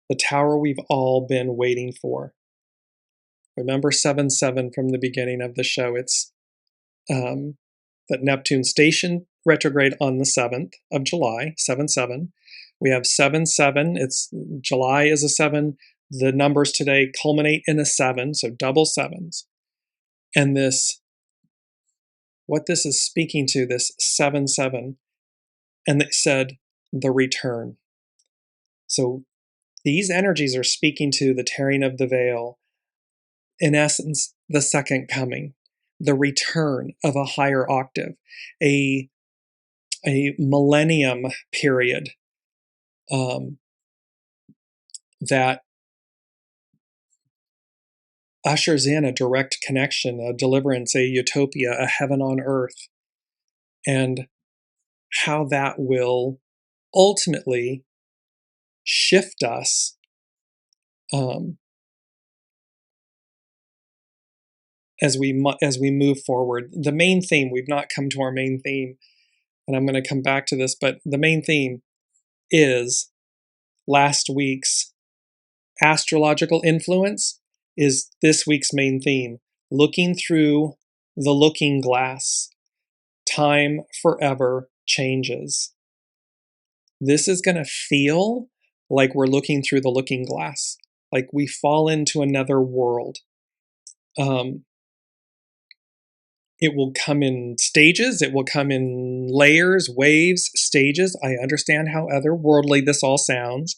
The tower we've all been waiting for. Remember 7-7 from the beginning of the show. It's that Neptune stationed retrograde on the 7th of July, 7-7. We have 7-7. It's July is a 7. The numbers today culminate in a 7, so double sevens. And what this is speaking to, this 7-7, and it said the return. So these energies are speaking to the tearing of the veil, in essence, the second coming, the return of a higher octave, a millennium period that ushers in a direct connection, a deliverance, a utopia, a heaven on earth, and how that will ultimately shift us as we move forward. The main theme, we've not come to our main theme, and I'm going to come back to this, but the main theme is last week's astrological influence is this week's main theme, looking through the looking glass. Time forever changes. This is going to feel like we're looking through the looking glass, like we fall into another world. It will come in stages. It will come in layers, waves, stages. I understand how otherworldly this all sounds.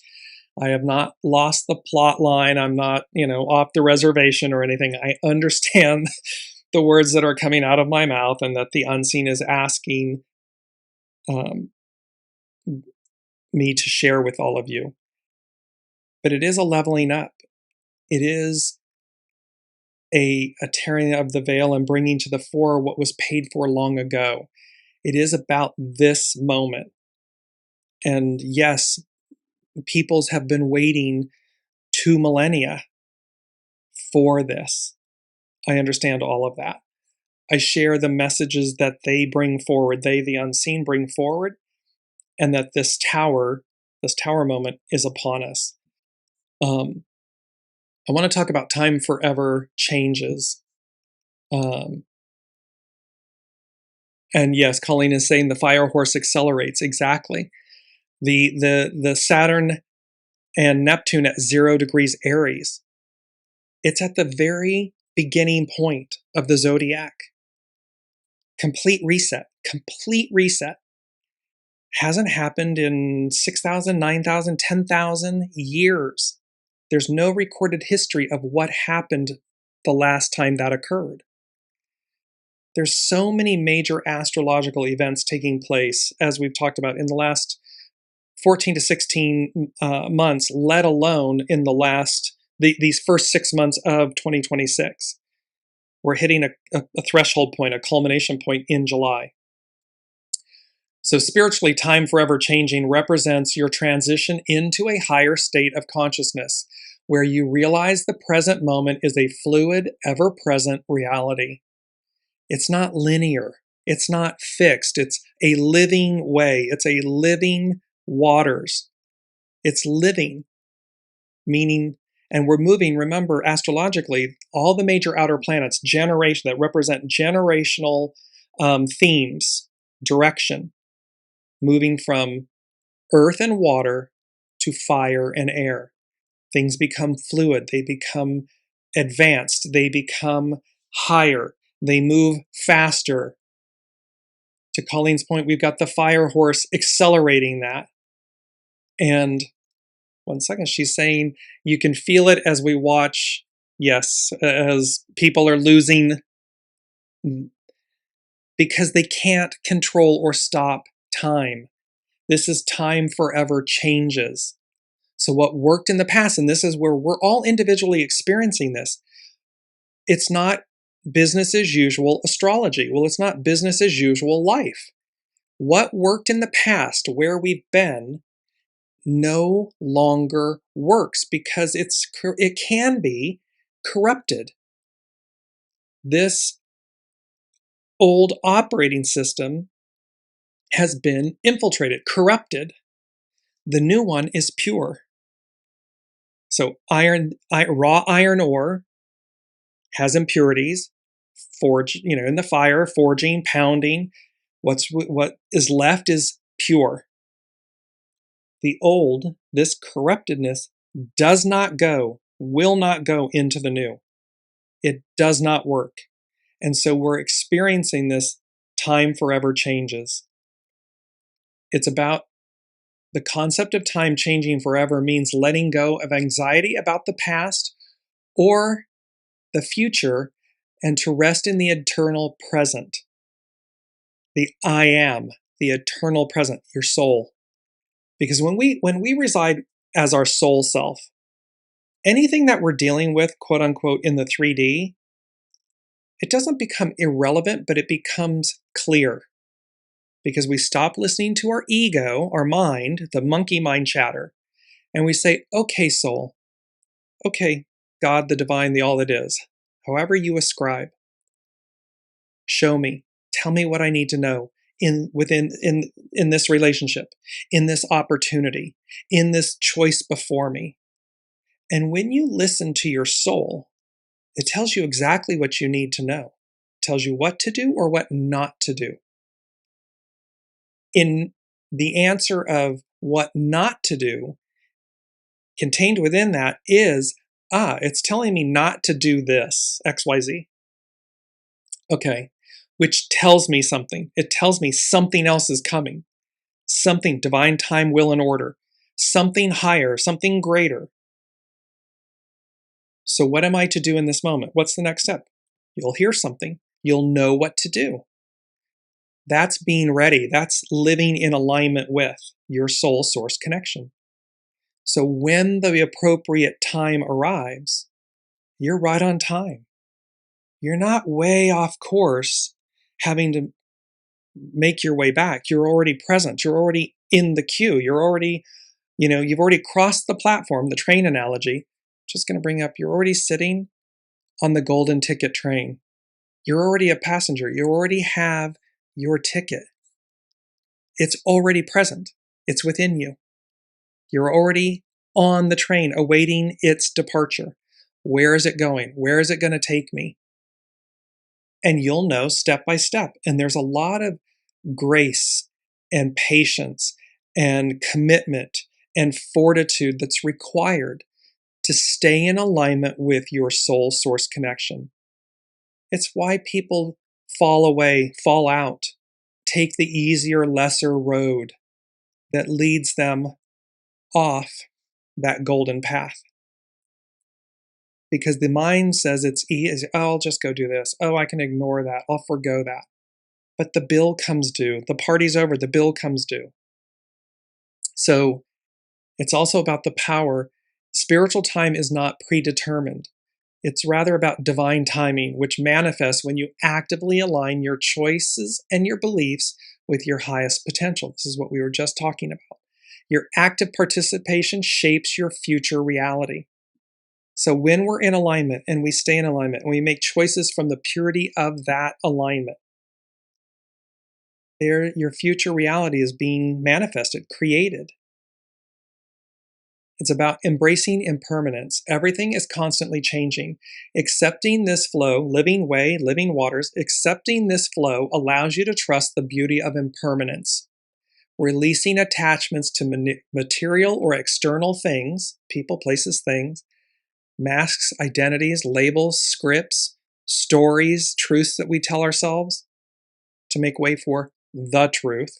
I have not lost the plot line. I'm not, off the reservation or anything. I understand the words that are coming out of my mouth and that the unseen is asking me to share with all of you. But it is a leveling up. It is a tearing of the veil and bringing to the fore what was paid for long ago. It is about this moment. And yes, peoples have been waiting 2 millennia for this. I understand all of that. I share the messages that they bring forward, they, the unseen, bring forward, and that this tower moment is upon us. I want to talk about time forever changes. And yes, Colleen is saying the fire horse accelerates. Exactly. The Saturn and Neptune at 0 degrees Aries. It's at the very beginning point of the zodiac. Complete reset. Complete reset. Hasn't happened in 6,000, 9,000, 10,000 years. There's no recorded history of what happened the last time that occurred. There's so many major astrological events taking place, as we've talked about, in the last 14 to 16 months, let alone in these first 6 months of 2026. We're hitting a threshold point, a culmination point in July. So spiritually, time forever changing represents your transition into a higher state of consciousness, where you realize the present moment is a fluid, ever-present reality. It's not linear. It's not fixed. It's a living way. It's a living waters. It's living, meaning, and we're moving, remember, astrologically, all the major outer planets, generation, that represent generational themes, direction, moving from earth and water to fire and air. Things become fluid. They become advanced. They become higher. They move faster. To Colleen's point, we've got the fire horse accelerating that. And one second, she's saying you can feel it as we watch, yes, as people are losing because they can't control or stop time. This is time forever changes. So what worked in the past, and this is where we're all individually experiencing this, it's not business as usual astrology. Well, it's not business as usual life. What worked in the past, where we've been, no longer works because it can be corrupted. This old operating system has been infiltrated, corrupted. The new one is pure. So raw iron ore has impurities, in the fire, forging, pounding. What is left is pure. The old, this corruptedness, will not go into the new. It does not work. And so we're experiencing this time forever changes. It's about the concept of time changing forever means letting go of anxiety about the past or the future and to rest in the eternal present. The I am, the eternal present, your soul. Because when we reside as our soul self, anything that we're dealing with, quote unquote, in the 3D, it doesn't become irrelevant, but it becomes clear. Because we stop listening to our ego, our mind, the monkey mind chatter, and we say, okay, soul, okay, God, the divine, the all that is, however you ascribe, show me, tell me what I need to know in this relationship, in this opportunity, in this choice before me. And when you listen to your soul, it tells you exactly what you need to know. It tells you what to do or what not to do. In the answer of what not to do, contained within that is, it's telling me not to do this, XYZ. Okay, which tells me something. It tells me something else is coming. Something, divine time, will, and order. Something higher, something greater. So what am I to do in this moment? What's the next step? You'll hear something. You'll know what to do. That's being ready. That's living in alignment with your soul source connection. So when the appropriate time arrives, you're right on time. You're not way off course having to make your way back. You're already present. You're already in the queue. You're already, you've already crossed the platform, the train analogy. Just going to bring up, you're already sitting on the golden ticket train. You're already a passenger. You already have your ticket. It's already present. It's within you. You're already on the train awaiting its departure. Where is it going? Where is it going to take me? And you'll know step by step. And there's a lot of grace and patience and commitment and fortitude that's required to stay in alignment with your soul source connection. It's why people fall away, fall out, take the easier, lesser road that leads them off that golden path. Because the mind says it's easy. Oh, I'll just go do this. Oh, I can ignore that. I'll forgo that. But the bill comes due. The party's over. The bill comes due. So it's also about the power. Spiritual time is not predetermined. It's rather about divine timing, which manifests when you actively align your choices and your beliefs with your highest potential. This is what we were just talking about. Your active participation shapes your future reality. So when we're in alignment and we stay in alignment and we make choices from the purity of that alignment, there your future reality is being manifested, created. It's about embracing impermanence. Everything is constantly changing. Accepting this flow, living way, living waters, accepting this flow allows you to trust the beauty of impermanence. Releasing attachments to material or external things, people, places, things, masks, identities, labels, scripts, stories, truths that we tell ourselves to make way for the truth.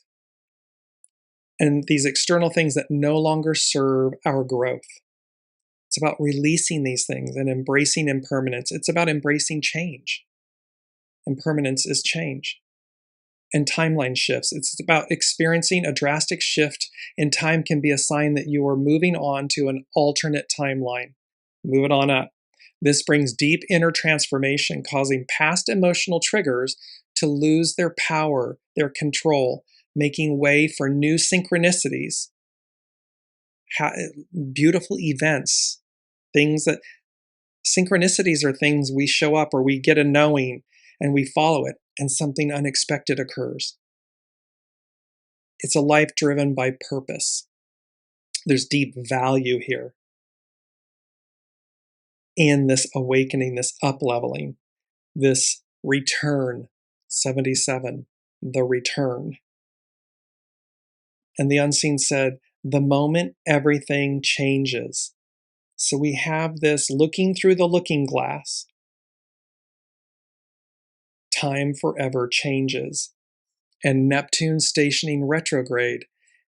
And these external things that no longer serve our growth. It's about releasing these things and embracing impermanence. It's about embracing change. Impermanence is change. And timeline shifts. It's about experiencing a drastic shift in time can be a sign that you are moving on to an alternate timeline. Move it on up. This brings deep inner transformation, causing past emotional triggers to lose their power, their control, making way for new synchronicities, beautiful events, things that synchronicities are things we show up or we get a knowing and we follow it and something unexpected occurs. It's a life driven by purpose. There's deep value here in this awakening, this up-leveling, this return, 77, the return. And the unseen said, the moment everything changes. So we have this looking through the looking glass. Time forever changes. And Neptune stationing retrograde,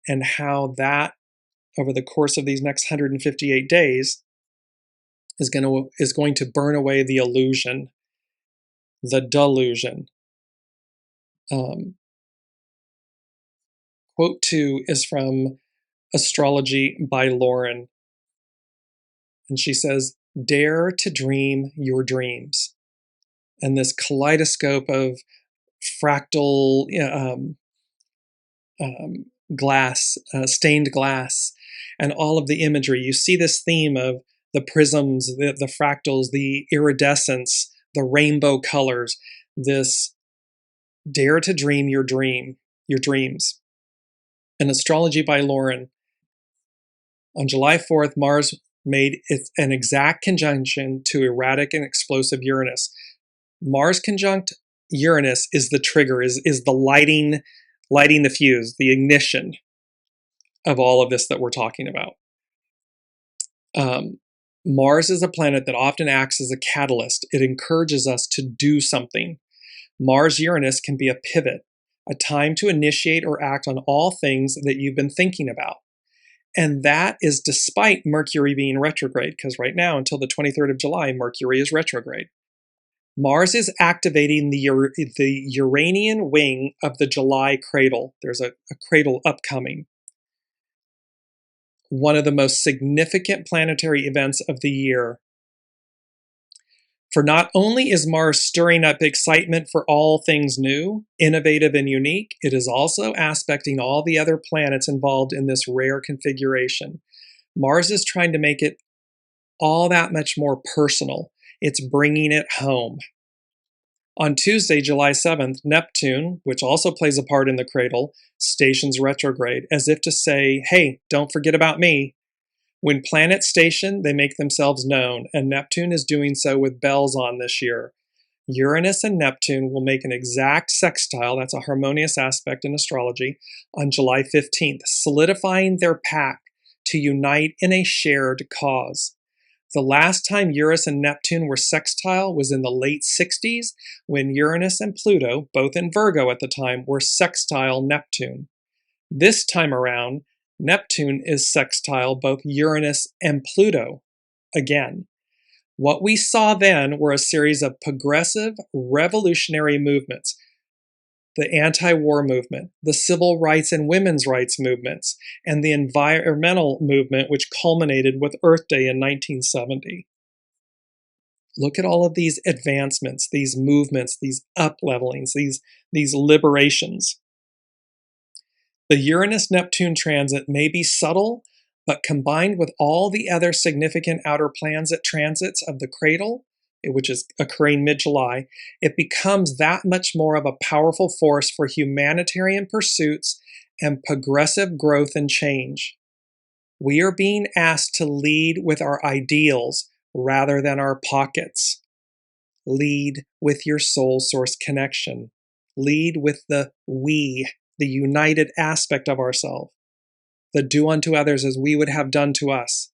and how that, over the course of these next 158 days, is going to burn away the illusion, the delusion. Quote 2 is from Astrology by Lauren. And she says, dare to dream your dreams. And this kaleidoscope of fractal glass, stained glass, and all of the imagery. You see this theme of the prisms, the fractals, the iridescence, the rainbow colors, this dare to dream your dreams. And Astrology by Lauren. On July 4th, Mars made an exact conjunction to erratic and explosive Uranus. Mars conjunct Uranus is the trigger, is the lighting the fuse, the ignition of all of this that we're talking about. Mars is a planet that often acts as a catalyst. It encourages us to do something. Mars-Uranus can be a pivot, a time to initiate or act on all things that you've been thinking about. And that is despite Mercury being retrograde, because right now, until the 23rd of July, Mercury is retrograde. Mars is activating the Uranian wing of the July cradle. There's a cradle upcoming. One of the most significant planetary events of the year. For not only is Mars stirring up excitement for all things new, innovative, and unique, it is also aspecting all the other planets involved in this rare configuration. Mars is trying to make it all that much more personal. It's bringing it home. On Tuesday, July 7th, Neptune, which also plays a part in the cradle, stations retrograde, as if to say, hey, don't forget about me. When planets station, they make themselves known, and Neptune is doing so with bells on this year. Uranus and Neptune will make an exact sextile, that's a harmonious aspect in astrology, on July 15th, solidifying their pact to unite in a shared cause. The last time Uranus and Neptune were sextile was in the late 60s, when Uranus and Pluto, both in Virgo at the time, were sextile Neptune. This time around, Neptune is sextile both Uranus and Pluto again. What we saw then were a series of progressive revolutionary movements. The anti-war movement, the civil rights and women's rights movements, and the environmental movement which culminated with Earth Day in 1970. Look at all of these advancements, these movements, these up-levelings, these liberations. The Uranus-Neptune transit may be subtle, but combined with all the other significant outer planet transits of the cradle, which is occurring mid-July, it becomes that much more of a powerful force for humanitarian pursuits and progressive growth and change. We are being asked to lead with our ideals rather than our pockets. Lead with your soul source connection. Lead with the we, the united aspect of ourselves. The do unto others as we would have done to us.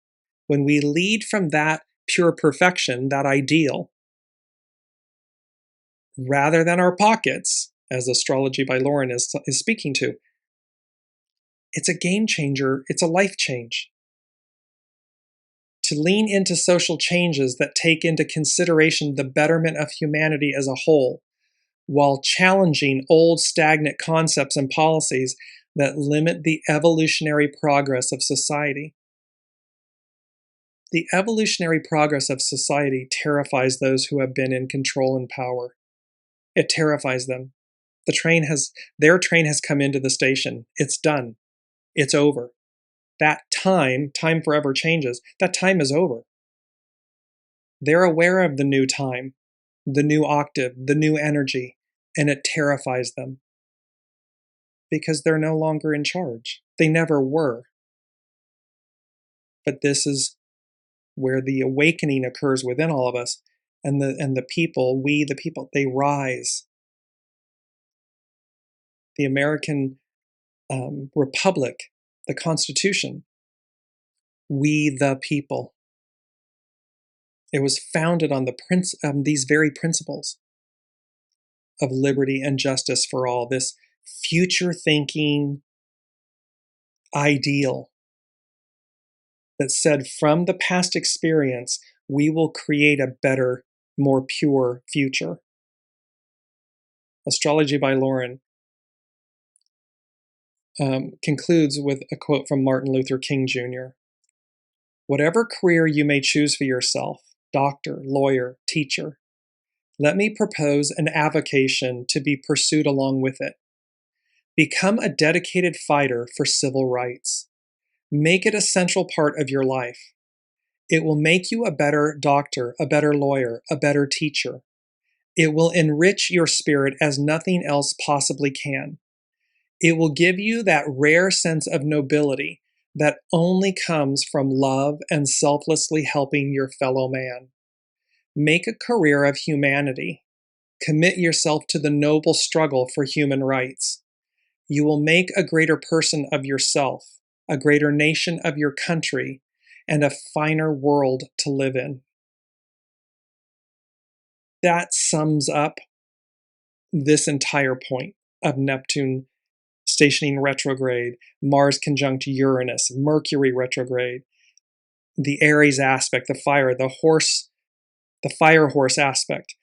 When we lead from that pure perfection, that ideal, rather than our pockets, as Astrology by Lauren is speaking to, it's a game changer, it's a life change. To lean into social changes that take into consideration the betterment of humanity as a whole, while challenging old stagnant concepts and policies that limit the evolutionary progress of society. The evolutionary progress of society terrifies those who have been in control and power. It terrifies them. Their train has come into the station. It's done. It's over. That time forever changes. That time is over. They're aware of the new time, the new octave, the new energy, and it terrifies them. Because they're no longer in charge. They never were. But this is where the awakening occurs within all of us, and the people, we the people, they rise. The American Republic, the Constitution, we the people. It was founded on these very principles of liberty and justice for all, this future-thinking ideal that said from the past experience, we will create a better, more pure future. Astrology by Lauren concludes with a quote from Martin Luther King Jr. Whatever career you may choose for yourself, doctor, lawyer, teacher, let me propose an avocation to be pursued along with it. Become a dedicated fighter for civil rights. Make it a central part of your life. It will make you a better doctor, a better lawyer, a better teacher. It will enrich your spirit as nothing else possibly can. It will give you that rare sense of nobility that only comes from love and selflessly helping your fellow man. Make a career of humanity. Commit yourself to the noble struggle for human rights. You will make a greater person of yourself, a greater nation of your country, and a finer world to live in. That sums up this entire point of Neptune stationing retrograde, Mars conjunct Uranus, Mercury retrograde, the Aries aspect, the fire horse aspect.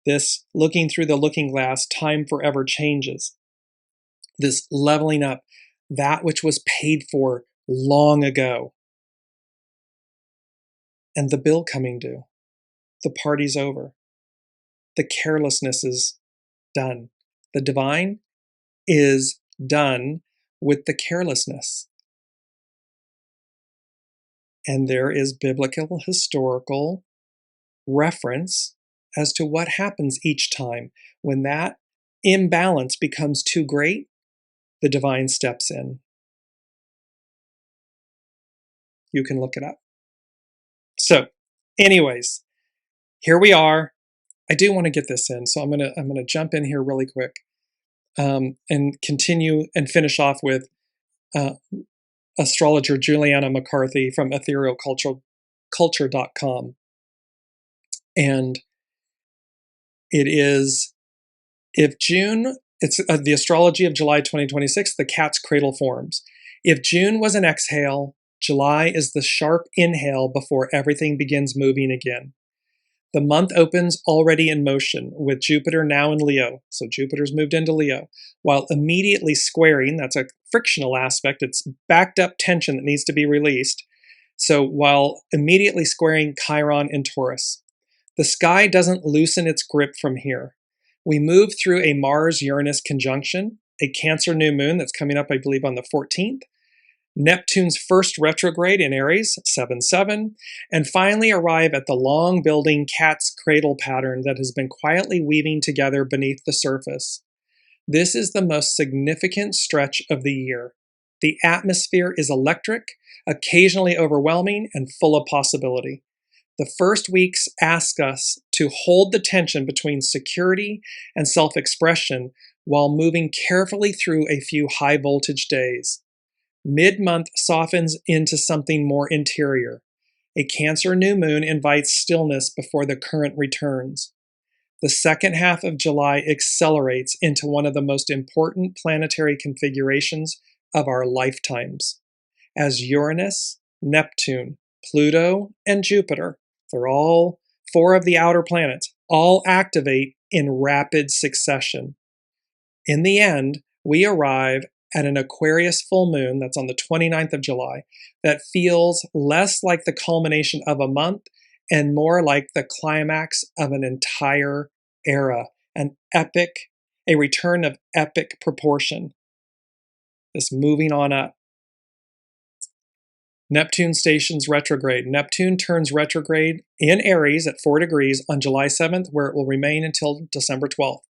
This looking through the looking glass, time forever changes. This leveling up, that which was paid for long ago. And the bill coming due. The party's over. The carelessness is done. The divine is done with the carelessness. And there is biblical, historical reference as to what happens each time when that imbalance becomes too great. The divine steps in. You can look it up. So, anyways, here we are. I do want to get this in, so I'm gonna jump in here really quick and continue and finish off with astrologer Juliana McCarthy from etherealculture.com. And it is, if June, it's the astrology of July 2026, the cat's cradle forms. If June was an exhale, July is the sharp inhale before everything begins moving again. The month opens already in motion, with Jupiter now in Leo, so Jupiter's moved into Leo, while immediately squaring, that's a frictional aspect, it's backed up tension that needs to be released, so while immediately squaring Chiron in Taurus. The sky doesn't loosen its grip from here. We move through a Mars-Uranus conjunction, a Cancer new moon that's coming up, I believe, on the 14th, Neptune's first retrograde in Aries, 7-7, and finally arrive at the long-building cat's cradle pattern that has been quietly weaving together beneath the surface. This is the most significant stretch of the year. The atmosphere is electric, occasionally overwhelming, and full of possibility. The first weeks ask us to hold the tension between security and self-expression while moving carefully through a few high-voltage days. Mid-month softens into something more interior. A Cancer new moon invites stillness before the current returns. The second half of July accelerates into one of the most important planetary configurations of our lifetimes. As Uranus, Neptune, Pluto, and Jupiter, they're all four of the outer planets, all activate in rapid succession. In the end, we arrive at an Aquarius full moon that's on the 29th of July that feels less like the culmination of a month and more like the climax of an entire era, a return of epic proportion. This moving on up. Neptune stations retrograde. Neptune turns retrograde in Aries at 4 degrees on July 7th, where it will remain until December 12th.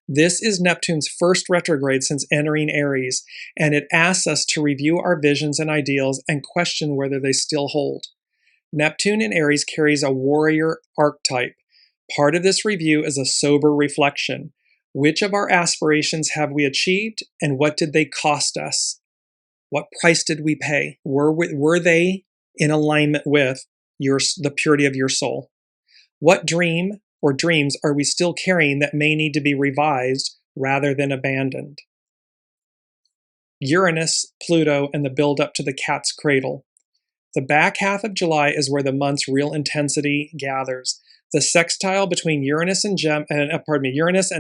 This is Neptune's first retrograde since entering Aries, and it asks us to review our visions and ideals and question whether they still hold. Neptune in Aries carries a warrior archetype. Part of this review is a sober reflection. Which of our aspirations have we achieved, and what did they cost us? What price did we pay? Were they in alignment with the purity of your soul? What dream or dreams are we still carrying that may need to be revised rather than abandoned? Uranus, Pluto, and the build-up to the cat's cradle. The back half of July is where the month's real intensity gathers. The sextile between Uranus and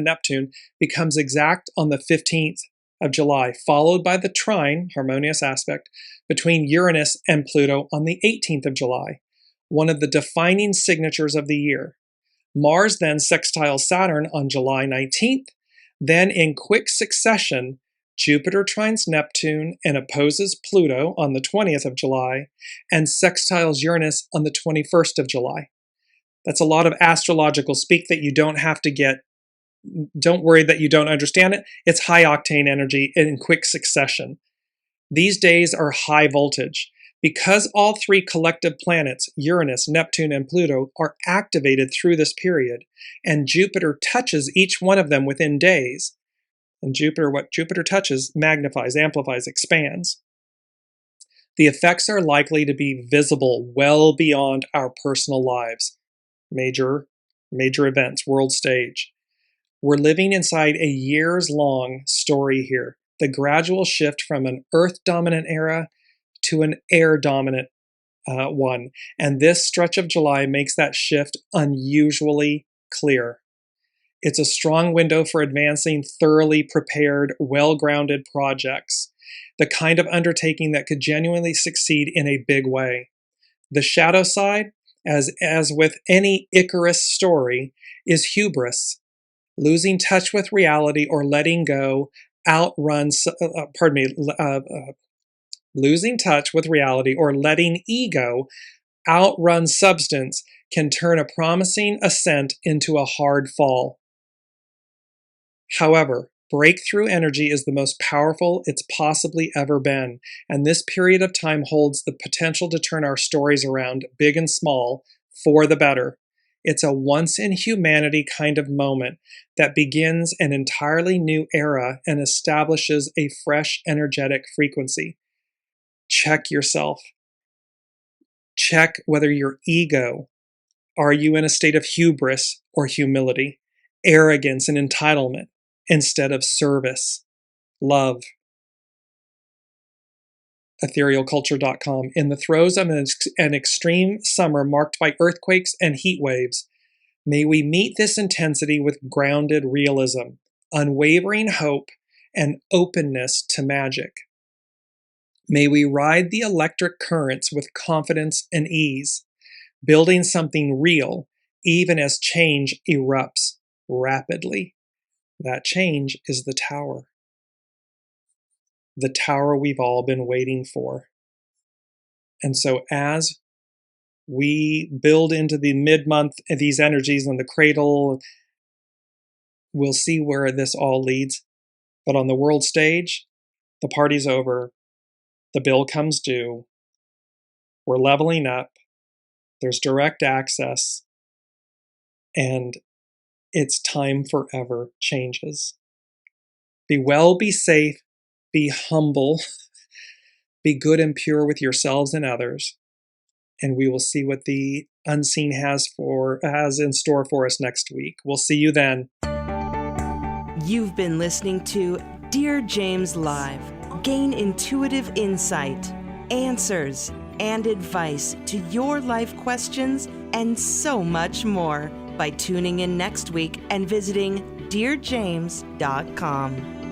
Neptune becomes exact on the 15th of July, followed by the trine, harmonious aspect, between Uranus and Pluto on the 18th of July, one of the defining signatures of the year. Mars then sextiles Saturn on July 19th. Then in quick succession, Jupiter trines Neptune and opposes Pluto on the 20th of July, and sextiles Uranus on the 21st of July. That's a lot of astrological speak that you don't have to get. Don't worry that you don't understand it. It's high octane energy in quick succession. These days are high voltage. Because all three collective planets, Uranus, Neptune, and Pluto, are activated through this period, and Jupiter touches each one of them within days, and what Jupiter touches magnifies, amplifies, expands. The effects are likely to be visible well beyond our personal lives. Major events, world stage. We're living inside a years-long story here. The gradual shift from an Earth-dominant era to an air-dominant one. And this stretch of July makes that shift unusually clear. It's a strong window for advancing thoroughly prepared, well-grounded projects, the kind of undertaking that could genuinely succeed in a big way. The shadow side, as with any Icarus story, is hubris. Losing touch with reality or letting go losing touch with reality or letting ego outrun substance can turn a promising ascent into a hard fall. However, breakthrough energy is the most powerful it's possibly ever been, and this period of time holds the potential to turn our stories around, big and small, for the better. It's a once-in-humanity kind of moment that begins an entirely new era and establishes a fresh energetic frequency. Check yourself. Check whether your ego, are you in a state of hubris or humility, arrogance and entitlement instead of service, love? etherealculture.com. In the throes of an extreme summer marked by earthquakes and heat waves, may we meet this intensity with grounded realism, unwavering hope, and openness to magic. May we ride the electric currents with confidence and ease, building something real even as change erupts rapidly. That change is the tower. The tower we've all been waiting for. And so as we build into the mid-month, these energies on the cradle, we'll see where this all leads. But on the world stage, the party's over. The bill comes due. We're leveling up. There's direct access. And it's time forever changes. Be well, be safe, be humble, be good and pure with yourselves and others, and we will see what the unseen has in store for us next week. We'll see you then. You've been listening to Dearjames Live. Gain intuitive insight, answers, and advice to your life questions and so much more by tuning in next week and visiting Dearjames.com.